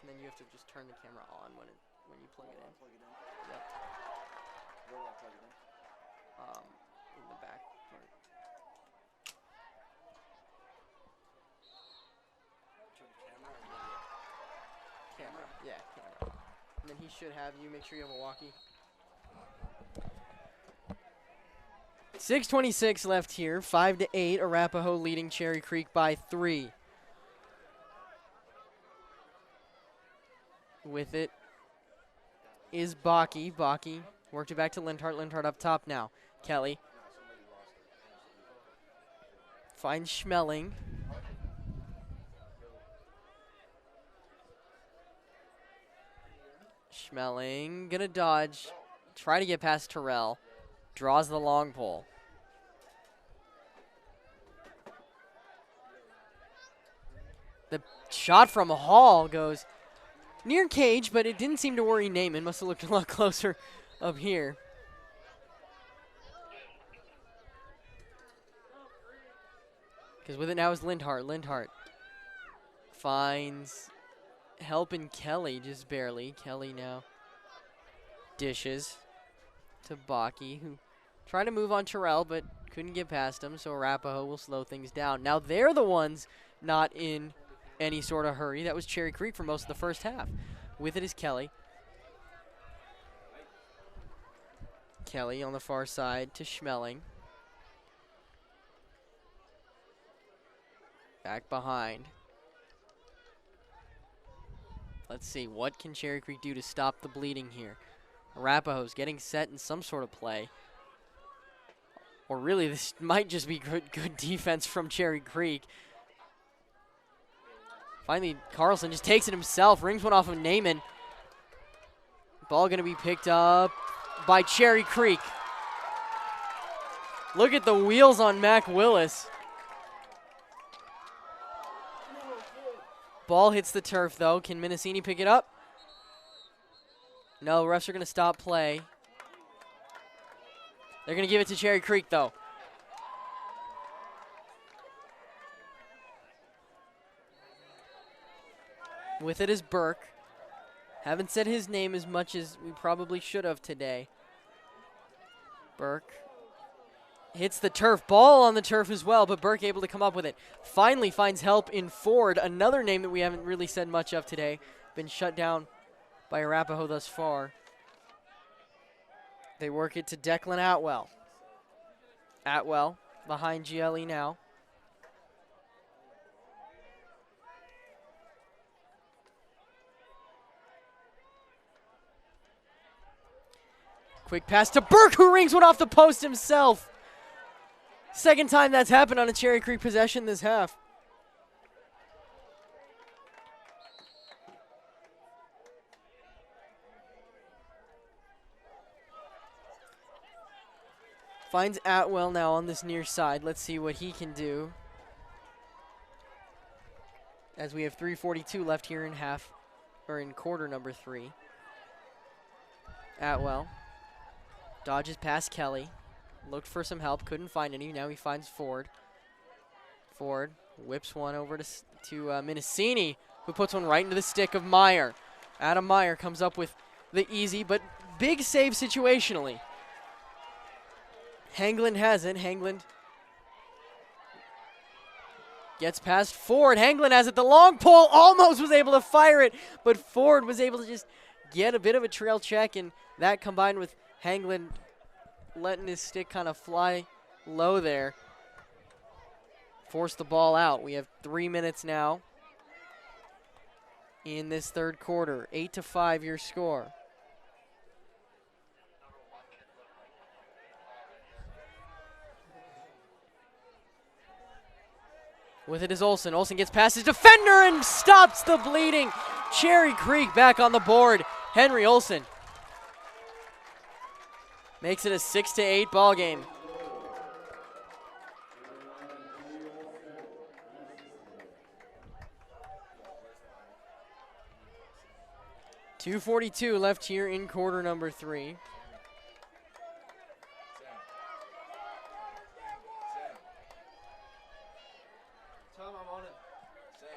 And then you have to just turn the camera on when you plug it in. Yep. Where do I plug it in? In the back part. Camera, yeah, camera. And then he should have you. Make sure you have a walkie. 6:26 left here. 5-8. Arapahoe leading Cherry Creek by 3. With it is Bakke. Bakke worked it back to Lindhart. Lindhart up top now. Kelly finds Schmeling. Schmeling gonna dodge. Try to get past Terrell. Draws the long pole. The shot from Hall goes near cage, but it didn't seem to worry Naaman. Must have looked a lot closer up here. Because with it now is Lindhart. Lindhart finds helping Kelly just barely. Kelly now dishes to Bakke, who tried to move on Terrell, but couldn't get past him, so Arapahoe will slow things down. Now they're the ones not in any sort of hurry. That was Cherry Creek for most of the first half. With it is Kelly. Kelly on the far side to Schmeling. Back behind. Let's see, what can Cherry Creek do to stop the bleeding here? Arapahoe's getting set in some sort of play. Or really, this might just be good defense from Cherry Creek. Finally, Carlson just takes it himself, rings one off of Naaman. Ball going to be picked up by Cherry Creek. Look at the wheels on Mac Willis. Ball hits the turf, though. Can Minicini pick it up? No, refs are going to stop play. They're going to give it to Cherry Creek, though. With it is Burke. Haven't said his name as much as we probably should have today. Burke hits the turf. Ball on the turf as well, but Burke able to come up with it. Finally finds help in Ford, another name that we haven't really said much of today. Been shut down by Arapahoe thus far. They work it to Declan Atwell. Atwell behind GLE now. Quick pass to Burke, who rings one off the post himself. Second time that's happened on a Cherry Creek possession this half. Finds Atwell now on this near side. Let's see what he can do. As we have 3:42 left here in quarter number 3. Atwell dodges past Kelly. Looked for some help, couldn't find any. Now he finds Ford. Ford whips one over to Minicini, who puts one right into the stick of Meyer. Adam Meyer comes up with the easy but big save situationally. Hangland has it. Hangland gets past Ford. Hangland has it. The long pole almost was able to fire it, but Ford was able to just get a bit of a trail check, and that combined with Hangland letting his stick kind of fly low there forced the ball out. We have 3 minutes now in this third quarter. 8-5 your score. With it is Olsen. Olsen gets past his defender and stops the bleeding. Cherry Creek back on the board. Henry Olsen makes it a 6-8 ball game. .242 left here in quarter number 3. Tom, I'm on it. Sam.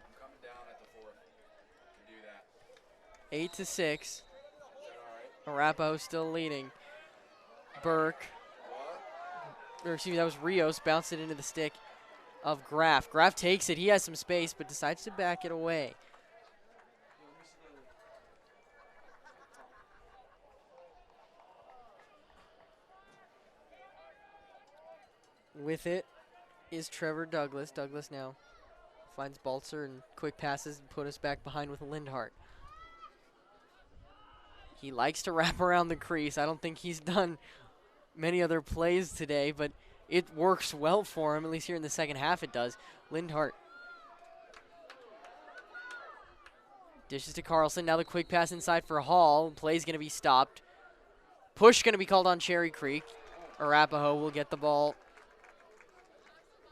I'm coming down at the 4th. You do that. 8-6. Arapahoe still leading. Burke. Or excuse me, that was Rios. Bounced it into the stick of Graff. Graff takes it. He has some space, but decides to back it away. With it is Trevor Douglas. Douglas now finds Baltzer and quick passes and put us back behind with Lindhart. He likes to wrap around the crease. I don't think he's done many other plays today, but it works well for him, at least here in the second half it does. Lindhart dishes to Carlson. Now the quick pass inside for Hall. Play's going to be stopped. Push going to be called on Cherry Creek. Arapahoe will get the ball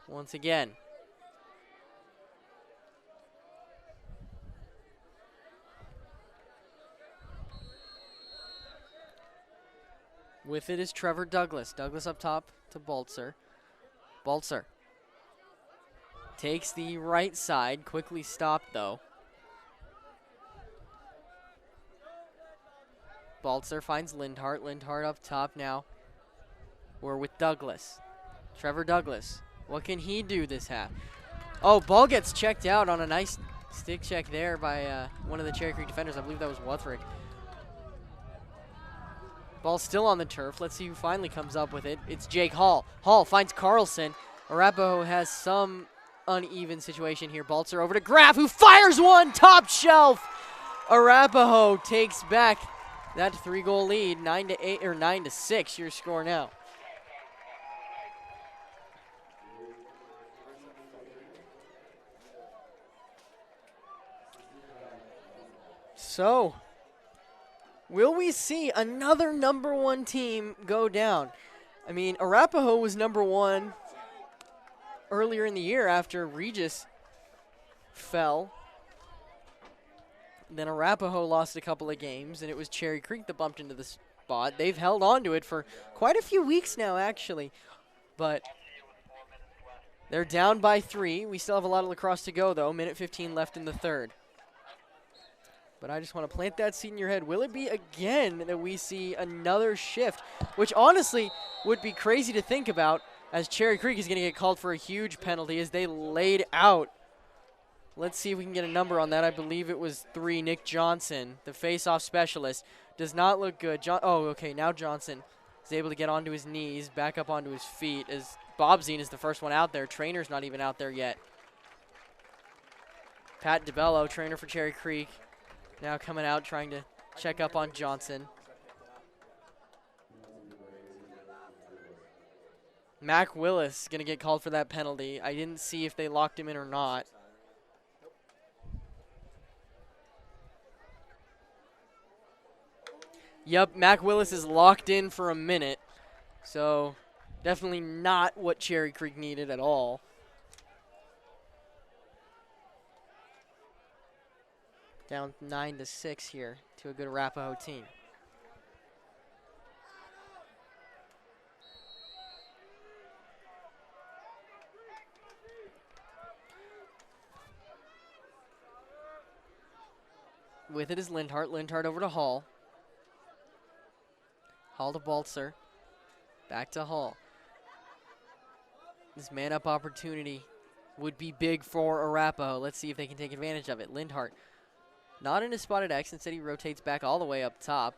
once again. With it is Trevor Douglas. Douglas up top to Baltzer. Baltzer takes the right side. Quickly stopped, though. Baltzer finds Lindhart. Lindhart up top now. We're with Douglas. Trevor Douglas. What can he do this half? Oh, ball gets checked out on a nice stick check there by one of the Cherry Creek defenders. I believe that was Wuthrick. Ball still on the turf. Let's see who finally comes up with it. It's Jake Hall. Hall finds Carlson. Arapahoe has some uneven situation here. Baltzer over to Graff, who fires one top shelf. Arapahoe takes back that 3-goal lead, 9-8 or 9-6. Your score now. So, will we see another #1 team go down? I mean, Arapahoe was #1 earlier in the year after Regis fell. Then Arapahoe lost a couple of games, and it was Cherry Creek that bumped into the spot. They've held on to it for quite a few weeks now, actually. But they're down by 3. We still have a lot of lacrosse to go, though. Minute 15 left in the third. But I just want to plant that seed in your head. Will it be again that we see another shift, which honestly would be crazy to think about, as Cherry Creek is going to get called for a huge penalty as they laid out. Let's see if we can get a number on that. I believe it was 3. Nick Johnson, the face-off specialist. Does not look good. Oh, okay, now Johnson is able to get onto his knees, back up onto his feet, as Bobzine is the first one out there. Trainer's not even out there yet. Pat DeBello, trainer for Cherry Creek, now coming out trying to check up on Johnson. Mac Willis going to get called for that penalty. I didn't see if they locked him in or not. Yep, Mac Willis is locked in for a minute. So definitely not what Cherry Creek needed at all. Down 9-6 here to a good Arapahoe team. With it is Lindhart. Lindhart over to Hall. Hall to Baltzer. Back to Hall. This man-up opportunity would be big for Arapahoe. Let's see if they can take advantage of it. Lindhart, not in his spotted X. Instead, he rotates back all the way up top.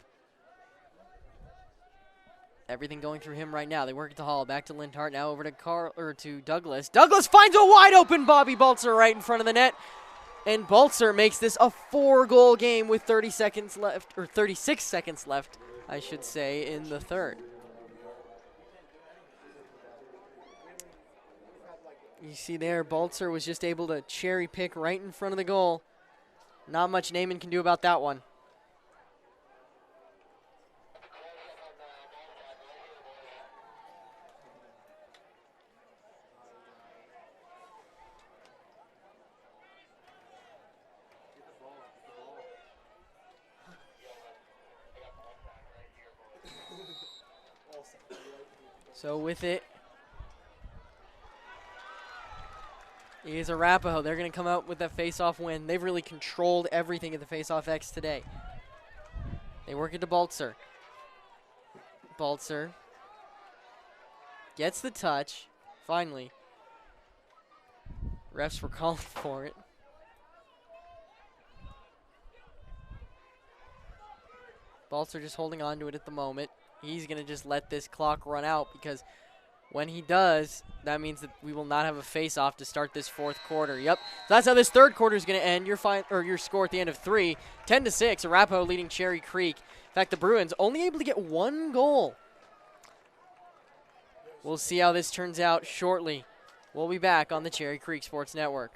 Everything going through him right now. They work it to Hall. Back to Lindhart. Now over to Douglas. Douglas finds a wide open Bobby Baltzer right in front of the net. And Baltzer makes this a 4-goal game with 30 seconds left, or 36 seconds left, I should say, in the third. You see there, Baltzer was just able to cherry pick right in front of the goal. Not much Naaman can do about that one. So with it is Arapahoe. They're going to come out with that face-off win. They've really controlled everything at the face-off X today. They work it to Baltzer. Baltzer gets the touch, finally. Refs were calling for it. Baltzer just holding on to it at the moment. He's going to just let this clock run out because when he does, that means that we will not have a face-off to start this fourth quarter. Yep, so that's how this third quarter is going to end. Your score at the end of 3, 10-6. Arapahoe leading Cherry Creek. In fact, the Bruins only able to get 1 goal. We'll see how this turns out shortly. We'll be back on the Cherry Creek Sports Network.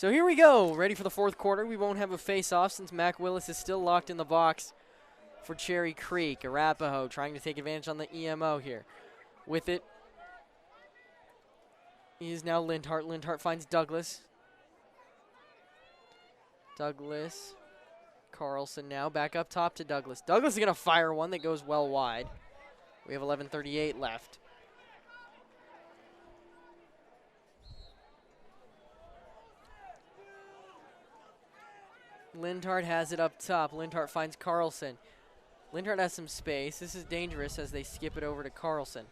So here we go, ready for the fourth quarter. We won't have a face-off since Mac Willis is still locked in the box for Cherry Creek. Arapahoe trying to take advantage on the EMO here. With it is now Lindhart. Lindhart finds Douglas. Douglas. Carlson now back up top to Douglas. Douglas is going to fire one that goes well wide. We have 11:38 left. Lindhart has it up top. Lindhart finds Carlson. Lindhart has some space. This is dangerous as they skip it over to Carlson.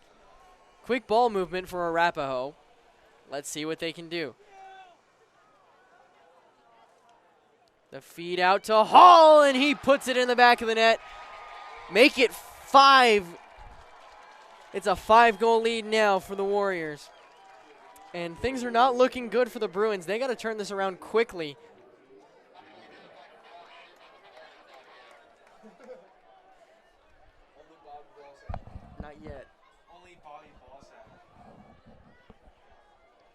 Quick ball movement for Arapahoe. Let's see what they can do. The feed out to Hall, and he puts it in the back of the net. Make it 5. It's a 5-goal lead now for the Warriors. And things are not looking good for the Bruins. They got to turn this around quickly. Not yet.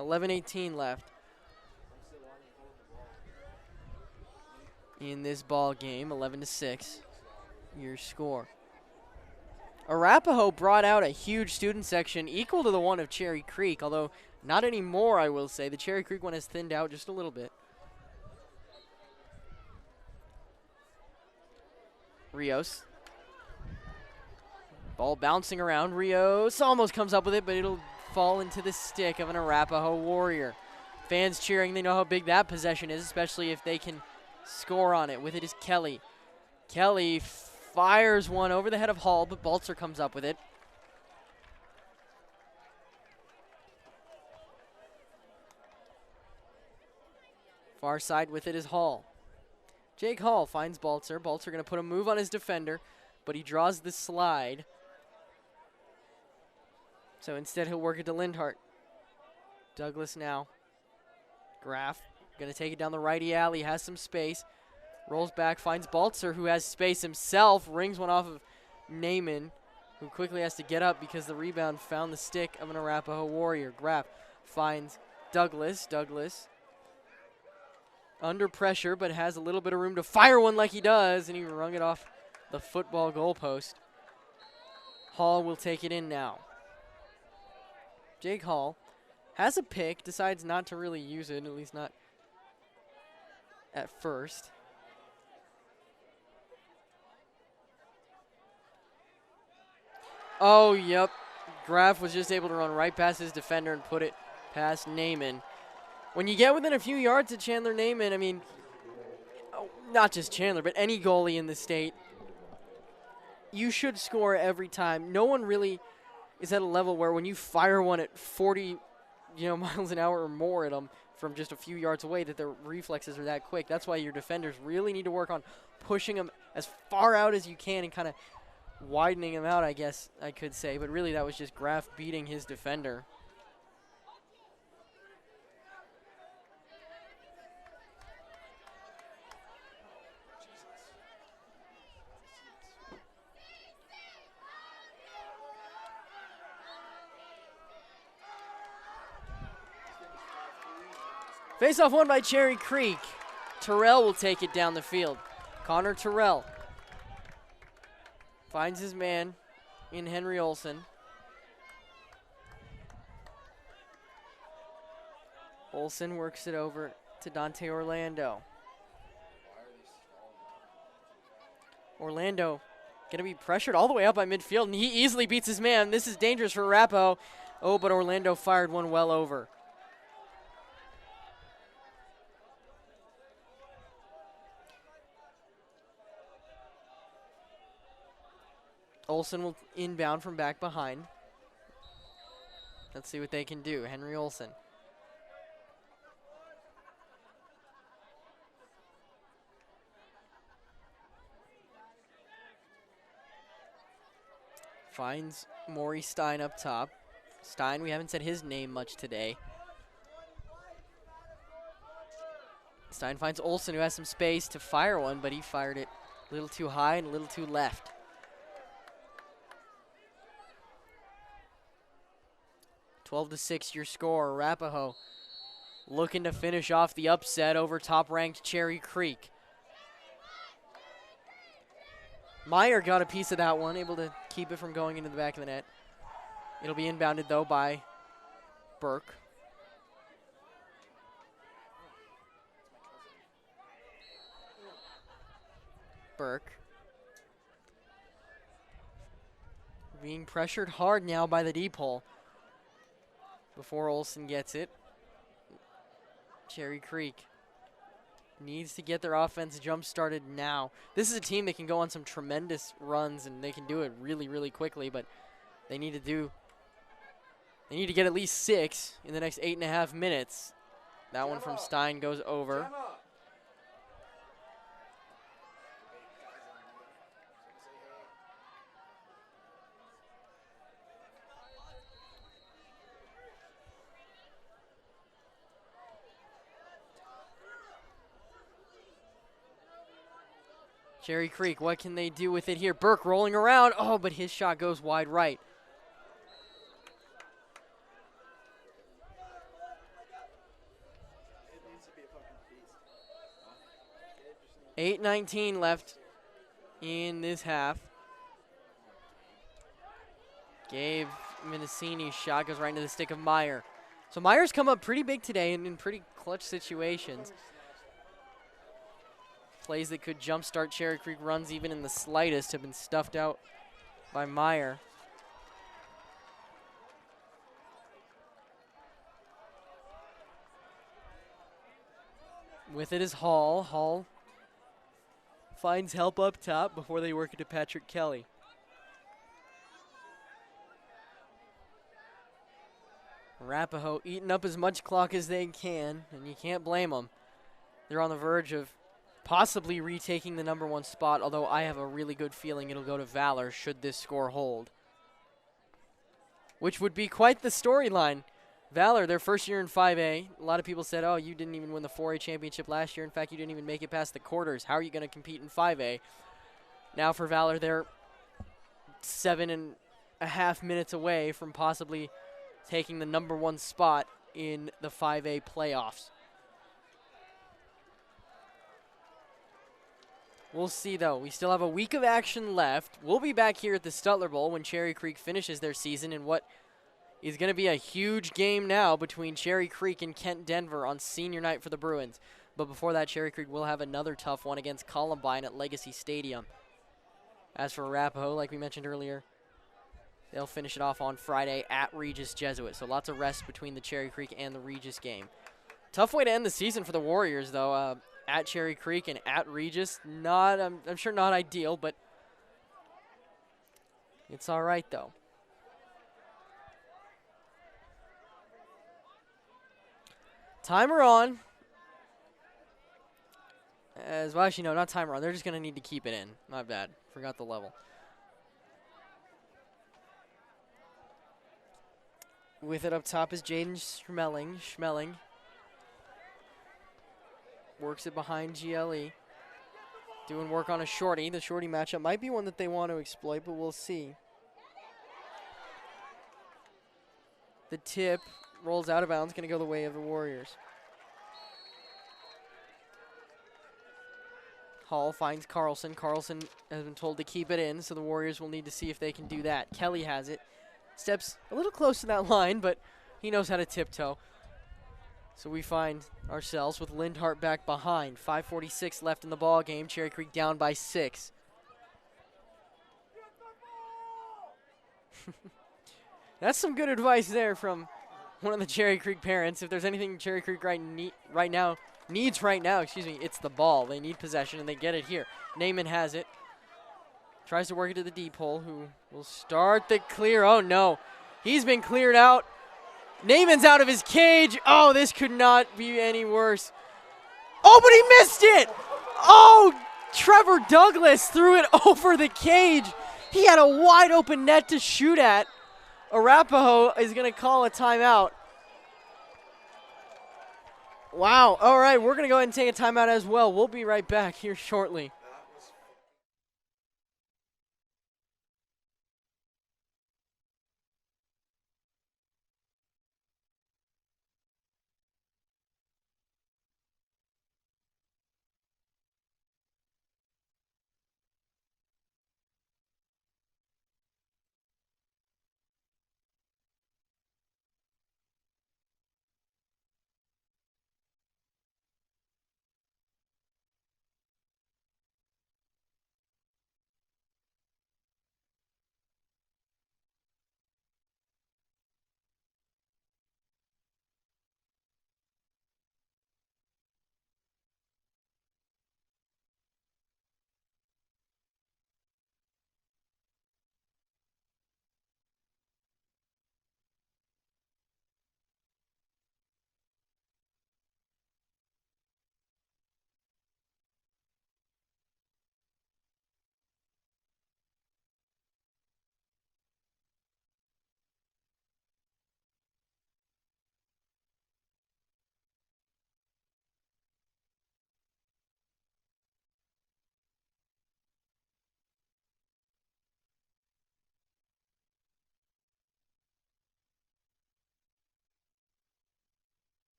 11:18 left in this ball game. 11-6, your score. Arapahoe brought out a huge student section equal to the one of Cherry Creek, although not anymore, I will say. The Cherry Creek one has thinned out just a little bit. Rios. Ball bouncing around. Rios almost comes up with it, but it'll fall into the stick of an Arapahoe Warrior. Fans cheering. They know how big that possession is, especially if they can score on it. With it is Kelly. Kelly fires one over the head of Hall, but Baltzer comes up with it. Far side with it is Hall. Jake Hall finds Baltzer. Baltzer going to put a move on his defender, but he draws the slide. So instead he'll work it to Lindhart. Douglas now. Graff going to take it down the righty alley, has some space. Rolls back, finds Baltzer, who has space himself. Rings one off of Naaman, who quickly has to get up because the rebound found the stick of an Arapahoe Warrior. Graff finds Douglas. Douglas under pressure, but has a little bit of room to fire one like he does, and he wrung it off the football goalpost. Hall will take it in now. Jake Hall has a pick, decides not to really use it, at least not at first. Oh, yep. Graff was just able to run right past his defender and put it past Naaman. When you get within a few yards of Chandler Naaman, I mean, not just Chandler, but any goalie in the state, you should score every time. No one really is at a level where when you fire one at 40 miles an hour or more at them from just a few yards away, that their reflexes are that quick. That's why your defenders really need to work on pushing them as far out as you can and kind of widening them out, I guess I could say. But really that was just Graff beating his defender. Face-off won by Cherry Creek. Terrell will take it down the field. Connor Terrell finds his man in Henry Olson. Olson works it over to Dante Orlando. Orlando going to be pressured all the way up by midfield, and he easily beats his man. This is dangerous for Arapahoe. Oh, but Orlando fired one well over. Olsen will inbound from back behind. Let's see what they can do. Henry Olsen. Finds Maury Stein up top. Stein, we haven't said his name much today. Stein finds Olsen, who has some space to fire one, but he fired it a little too high and a little too left. 12-6 your score. Arapahoe looking to finish off the upset over top-ranked Cherry Creek. Meyer got a piece of that one, able to keep it from going into the back of the net. It'll be inbounded, though, by Burke. Burke. Being pressured hard now by the deep hole. Before Olsen gets it, Cherry Creek needs to get their offense jump-started now. This is a team that can go on some tremendous runs, and they can do it really, really quickly, but they need to get at least 6 in the next 8.5 minutes. That one from Stein goes over. Cherry Creek, what can they do with it here? Burke rolling around. Oh, but his shot goes wide right. $8:19 left in this half. Gabe Minicini's shot goes right into the stick of Meyer. So Meyer's come up pretty big today and in pretty clutch situations. Plays that could jumpstart Cherry Creek runs even in the slightest have been stuffed out by Meyer. With it is Hall. Hall finds help up top before they work it to Patrick Kelly. Arapahoe eating up as much clock as they can, and you can't blame them. They're on the verge of possibly retaking the #1 spot, although I have a really good feeling it'll go to Valor should this score hold. Which would be quite the storyline. Valor, their first year in 5A. A lot of people said, oh, you didn't even win the 4A championship last year. In fact, you didn't even make it past the quarters. How are you going to compete in 5A? Now for Valor, they're 7.5 minutes away from possibly taking the #1 spot in the 5A playoffs. We'll see, though. We still have a week of action left. We'll be back here at the Stutler Bowl when Cherry Creek finishes their season in what is going to be a huge game now between Cherry Creek and Kent Denver on senior night for the Bruins. But before that, Cherry Creek will have another tough one against Columbine at Legacy Stadium. As for Arapahoe, like we mentioned earlier, they'll finish it off on Friday at Regis Jesuit. So lots of rest between the Cherry Creek and the Regis game. Tough way to end the season for the Warriors, though. At Cherry Creek and at Regis, I'm sure not ideal, but it's all right, though. Timer on. Well, actually, no, not timer on. They're just going to need to keep it in. My bad. Forgot the level. With it up top is Jaden Schmeling. Works it behind GLE. Doing work on a shorty. The shorty matchup might be one that they want to exploit, but we'll see. The tip rolls out of bounds, going to go the way of the Warriors. Hall finds Carlson. Carlson has been told to keep it in, so the Warriors will need to see if they can do that. Kelly has it. Steps a little close to that line, but he knows how to tiptoe. So we find ourselves with Lindhart back behind. 5:46 left in the ball game. Cherry Creek down by 6. That's some good advice there from one of the Cherry Creek parents. If there's anything Cherry Creek needs right now, it's the ball. They need possession, and they get it here. Naaman has it. Tries to work it to the deep hole, who will start the clear. Oh, no. He's been cleared out. Naaman's out of his cage. Oh, this could not be any worse. Oh, but he missed it. Oh, Trevor Douglas threw it over the cage. He had a wide open net to shoot at. Arapahoe is going to call a timeout. Wow. All right, we're going to go ahead and take a timeout as well. We'll be right back here shortly.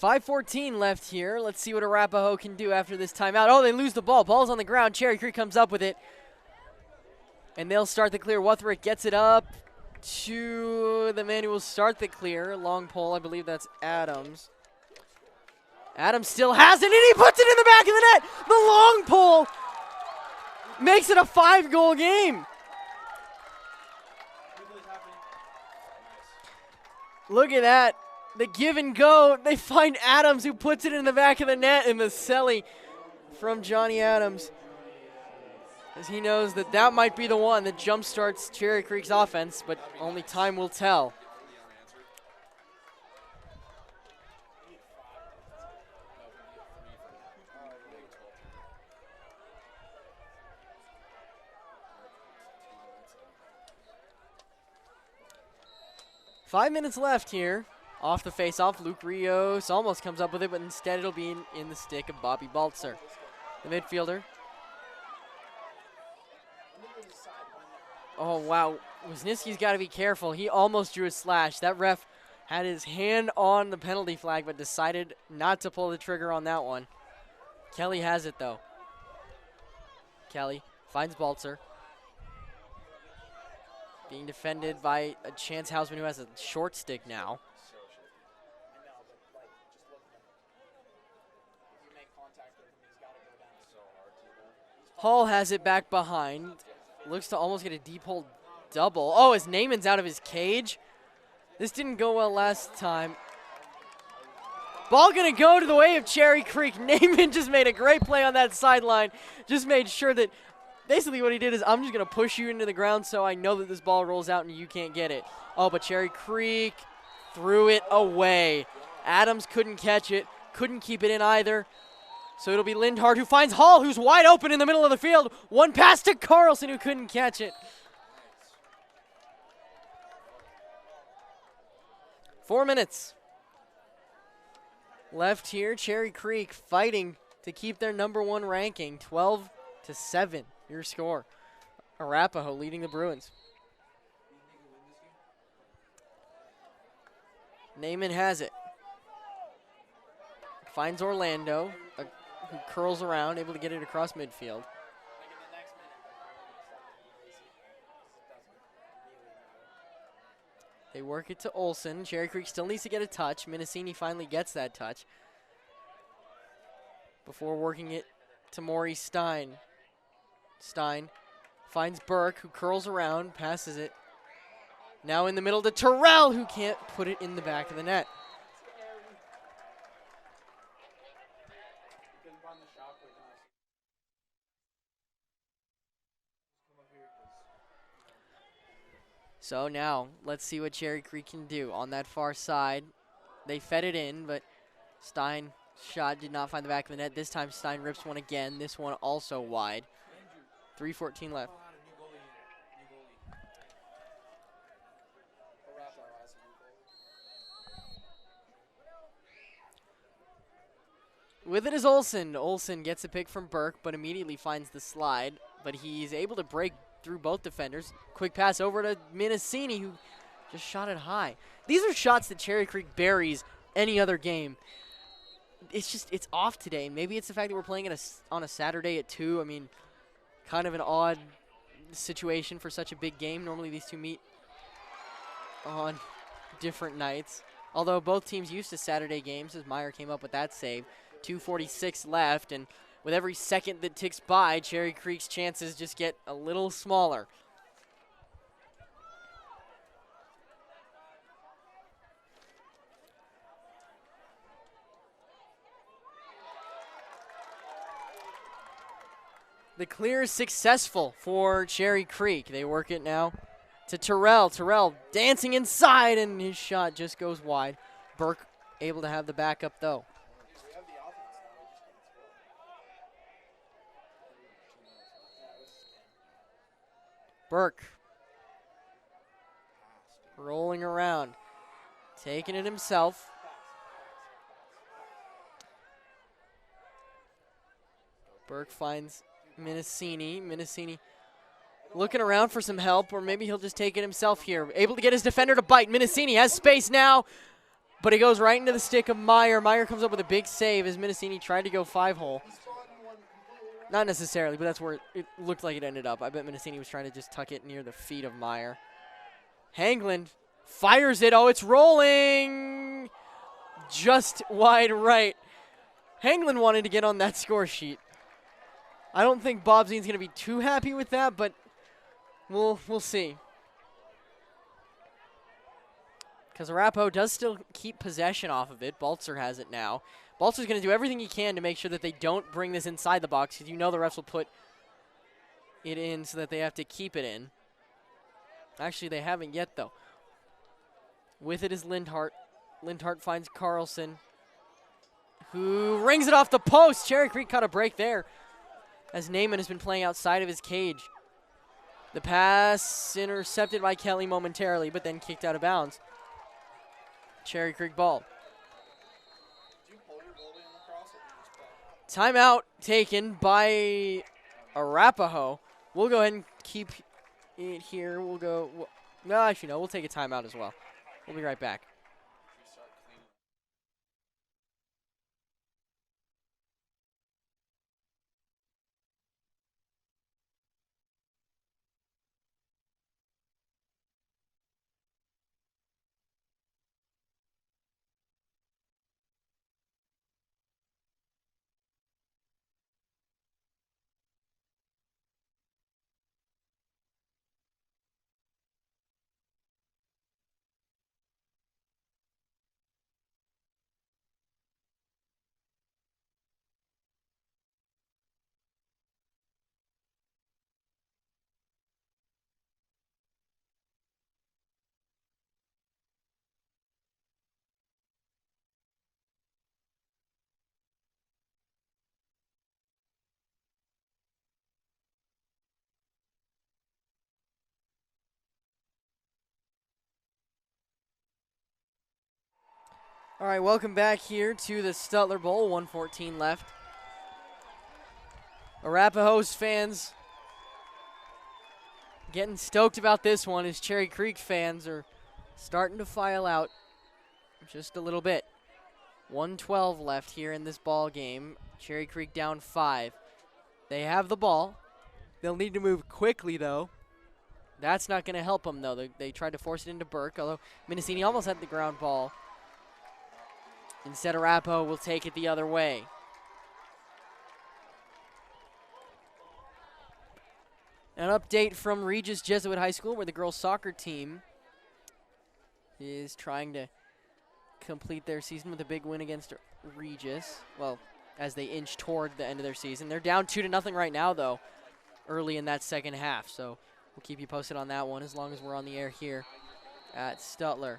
5:14 left here. Let's see what Arapahoe can do after this timeout. Oh, they lose the ball. Ball's on the ground. Cherry Creek comes up with it. And they'll start the clear. Wutherick gets it up to the man who will start the clear. Long pole, I believe that's Adams. Adams still has it, and he puts it in the back of the net. The long pole makes it a 5-goal game. Look at that. The give and go. They find Adams, who puts it in the back of the net, in the celly from Johnny Adams, as he knows that that might be the one that jumpstarts Cherry Creek's offense, but only time will tell. Five minutes left here. Off the face-off, Luke Rios almost comes up with it, but instead it'll be in the stick of Bobby Baltzer, the midfielder. Oh, wow. Wisniewski's got to be careful. He almost drew a slash. That ref had his hand on the penalty flag, but decided not to pull the trigger on that one. Kelly has it, though. Kelly finds Baltzer. Being defended by a Chance Hausman, who has a short stick now. Hall has it back behind. Looks to almost get a deep hole double. Oh, as Naaman's out of his cage. This didn't go well last time. Ball gonna go to the way of Cherry Creek. Naaman just made a great play on that sideline. Just made sure that basically what he did is, I'm just gonna push you into the ground so I know that this ball rolls out and you can't get it. Oh, but Cherry Creek threw it away. Adams couldn't catch it, couldn't keep it in either. So it'll be Lindhart who finds Hall, who's wide open in the middle of the field. One pass to Carlson, who couldn't catch it. 4 minutes left here. Cherry Creek fighting to keep their #1 ranking. 12-7, your score. Arapahoe leading the Bruins. Naaman has it. Finds Orlando, who curls around, able to get it across midfield. They work it to Olsen. Cherry Creek still needs to get a touch. Minicini finally gets that touch before working it to Maurice Stein. Stein finds Burke, who curls around, passes it. Now in the middle to Terrell, who can't put it in the back of the net. So now, let's see what Cherry Creek can do on that far side. They fed it in, but Stein shot did not find the back of the net. This time Stein rips one again. This one also wide. 3:14 left. With it is Olsen. Olsen gets a pick from Burke, but immediately finds the slide. But he's able to break through both defenders. Quick pass over to Minicini, who just shot it high. These are shots that Cherry Creek buries any other game. It's off today. Maybe it's the fact that we're playing it on a Saturday at 2. I mean, kind of an odd situation for such a big game. Normally these two meet on different nights. Although both teams used to Saturday games, as Meyer came up with that save. 2:46 left, and with every second that ticks by, Cherry Creek's chances just get a little smaller. The clear is successful for Cherry Creek. They work it now to Terrell. Terrell dancing inside, and his shot just goes wide. Burke able to have the backup, though. Burke rolling around, taking it himself. Burke finds Minicini. Minicini looking around for some help, or maybe he'll just take it himself here. Able to get his defender to bite. Minicini has space now. but it goes right into the stick of Meyer. Meyer comes up with a big save as Minicini tried to go 5-hole. Not necessarily, but that's where it looked like it ended up. I bet Minicini was trying to just tuck it near the feet of Meyer. Hangland fires it. Oh, it's rolling just wide right. Hangland wanted to get on that score sheet. I don't think Bobzine's going to be too happy with that, but we'll see. Because Arapahoe does still keep possession off of it. Baltzer has it now. Baltzer's going to do everything he can to make sure that they don't bring this inside the box, because you know the refs will put it in so that they have to keep it in. Actually, they haven't yet, though. With it is Lindhart. Lindhart finds Carlson, who rings it off the post. Cherry Creek caught a break there, as Naiman has been playing outside of his cage. The pass intercepted by Kelly momentarily, but then kicked out of bounds. Cherry Creek ball. Timeout taken by Arapahoe. We'll go ahead and keep it here. We'll go. No, actually, no. We'll take a timeout as well. We'll be right back. All right, welcome back here to the Stutler Bowl. 1:14 left. Arapahoe's fans getting stoked about this one as Cherry Creek fans are starting to file out just a little bit. 1:12 left here in this ball game. Cherry Creek down 5. They have the ball. They'll need to move quickly, though. That's not going to help them, though. They tried to force it into Burke, although Minicini almost had the ground ball. Instead, Arapahoe will take it the other way. An update from Regis Jesuit High School, where the girls' soccer team is trying to complete their season with a big win against Regis. Well, as they inch toward the end of their season. They're down 2-0 right now, though, early in that second half. So we'll keep you posted on that one as long as we're on the air here at Stutler.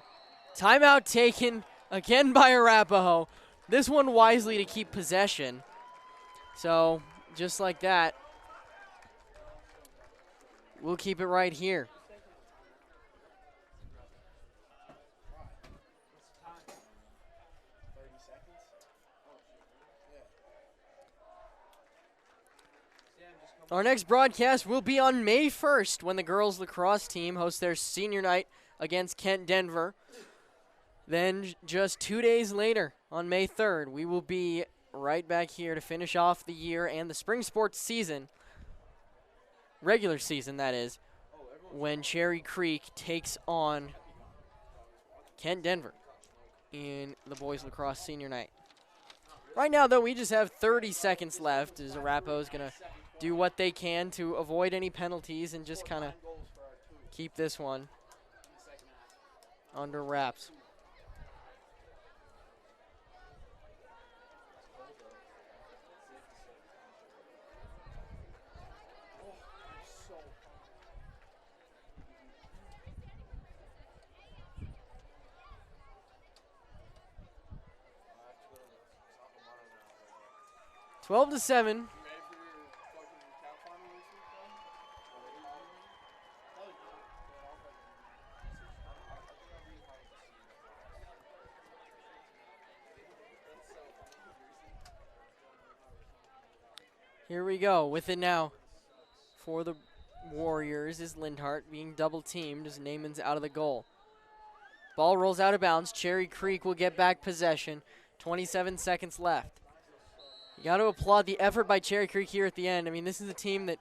Timeout taken again by Arapahoe. This one wisely to keep possession. So just like that, we'll keep it right here. Our next broadcast will be on May 1st when the girls lacrosse team hosts their senior night against Kent Denver. Then just 2 days later, on May 3rd, we will be right back here to finish off the year and the spring sports season, regular season that is, when Cherry Creek takes on Kent Denver in the boys lacrosse senior night. Right now, though, we just have 30 seconds left as Arapahoe is going to do what they can to avoid any penalties and just kind of keep this one under wraps. Twelve to 7. Here we go with it now for the Warriors is Lindhart being double teamed as Naiman's out of the goal. Ball rolls out of bounds. Cherry Creek will get back possession. 27 seconds left. You got to applaud the effort by Cherry Creek here at the end. I mean, this is a team that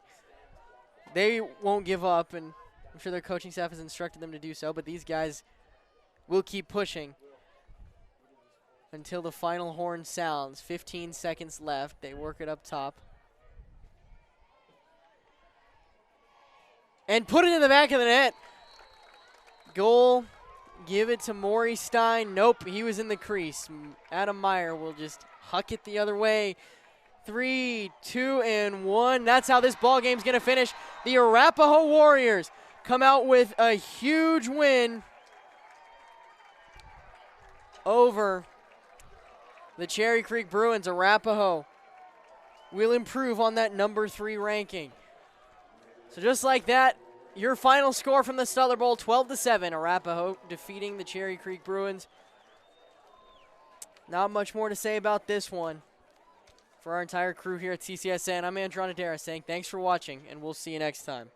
they won't give up, and I'm sure their coaching staff has instructed them to do so, but these guys will keep pushing until the final horn sounds. 15 seconds left. They work it up top. And put it in the back of the net. Goal. Give it to Maury Stein. Nope, he was in the crease. Adam Meyer will just huck it the other way. 3, 2, and 1. That's how this ball game's going to finish. The Arapahoe Warriors come out with a huge win over the Cherry Creek Bruins. Arapahoe will improve on that number 3 ranking. So just like that, your final score from the Stutler Bowl, 12-7. Arapahoe defeating the Cherry Creek Bruins. Not much more to say about this one. For our entire crew here at CCSN, I'm Andrew Anadera saying thanks for watching, and we'll see you next time.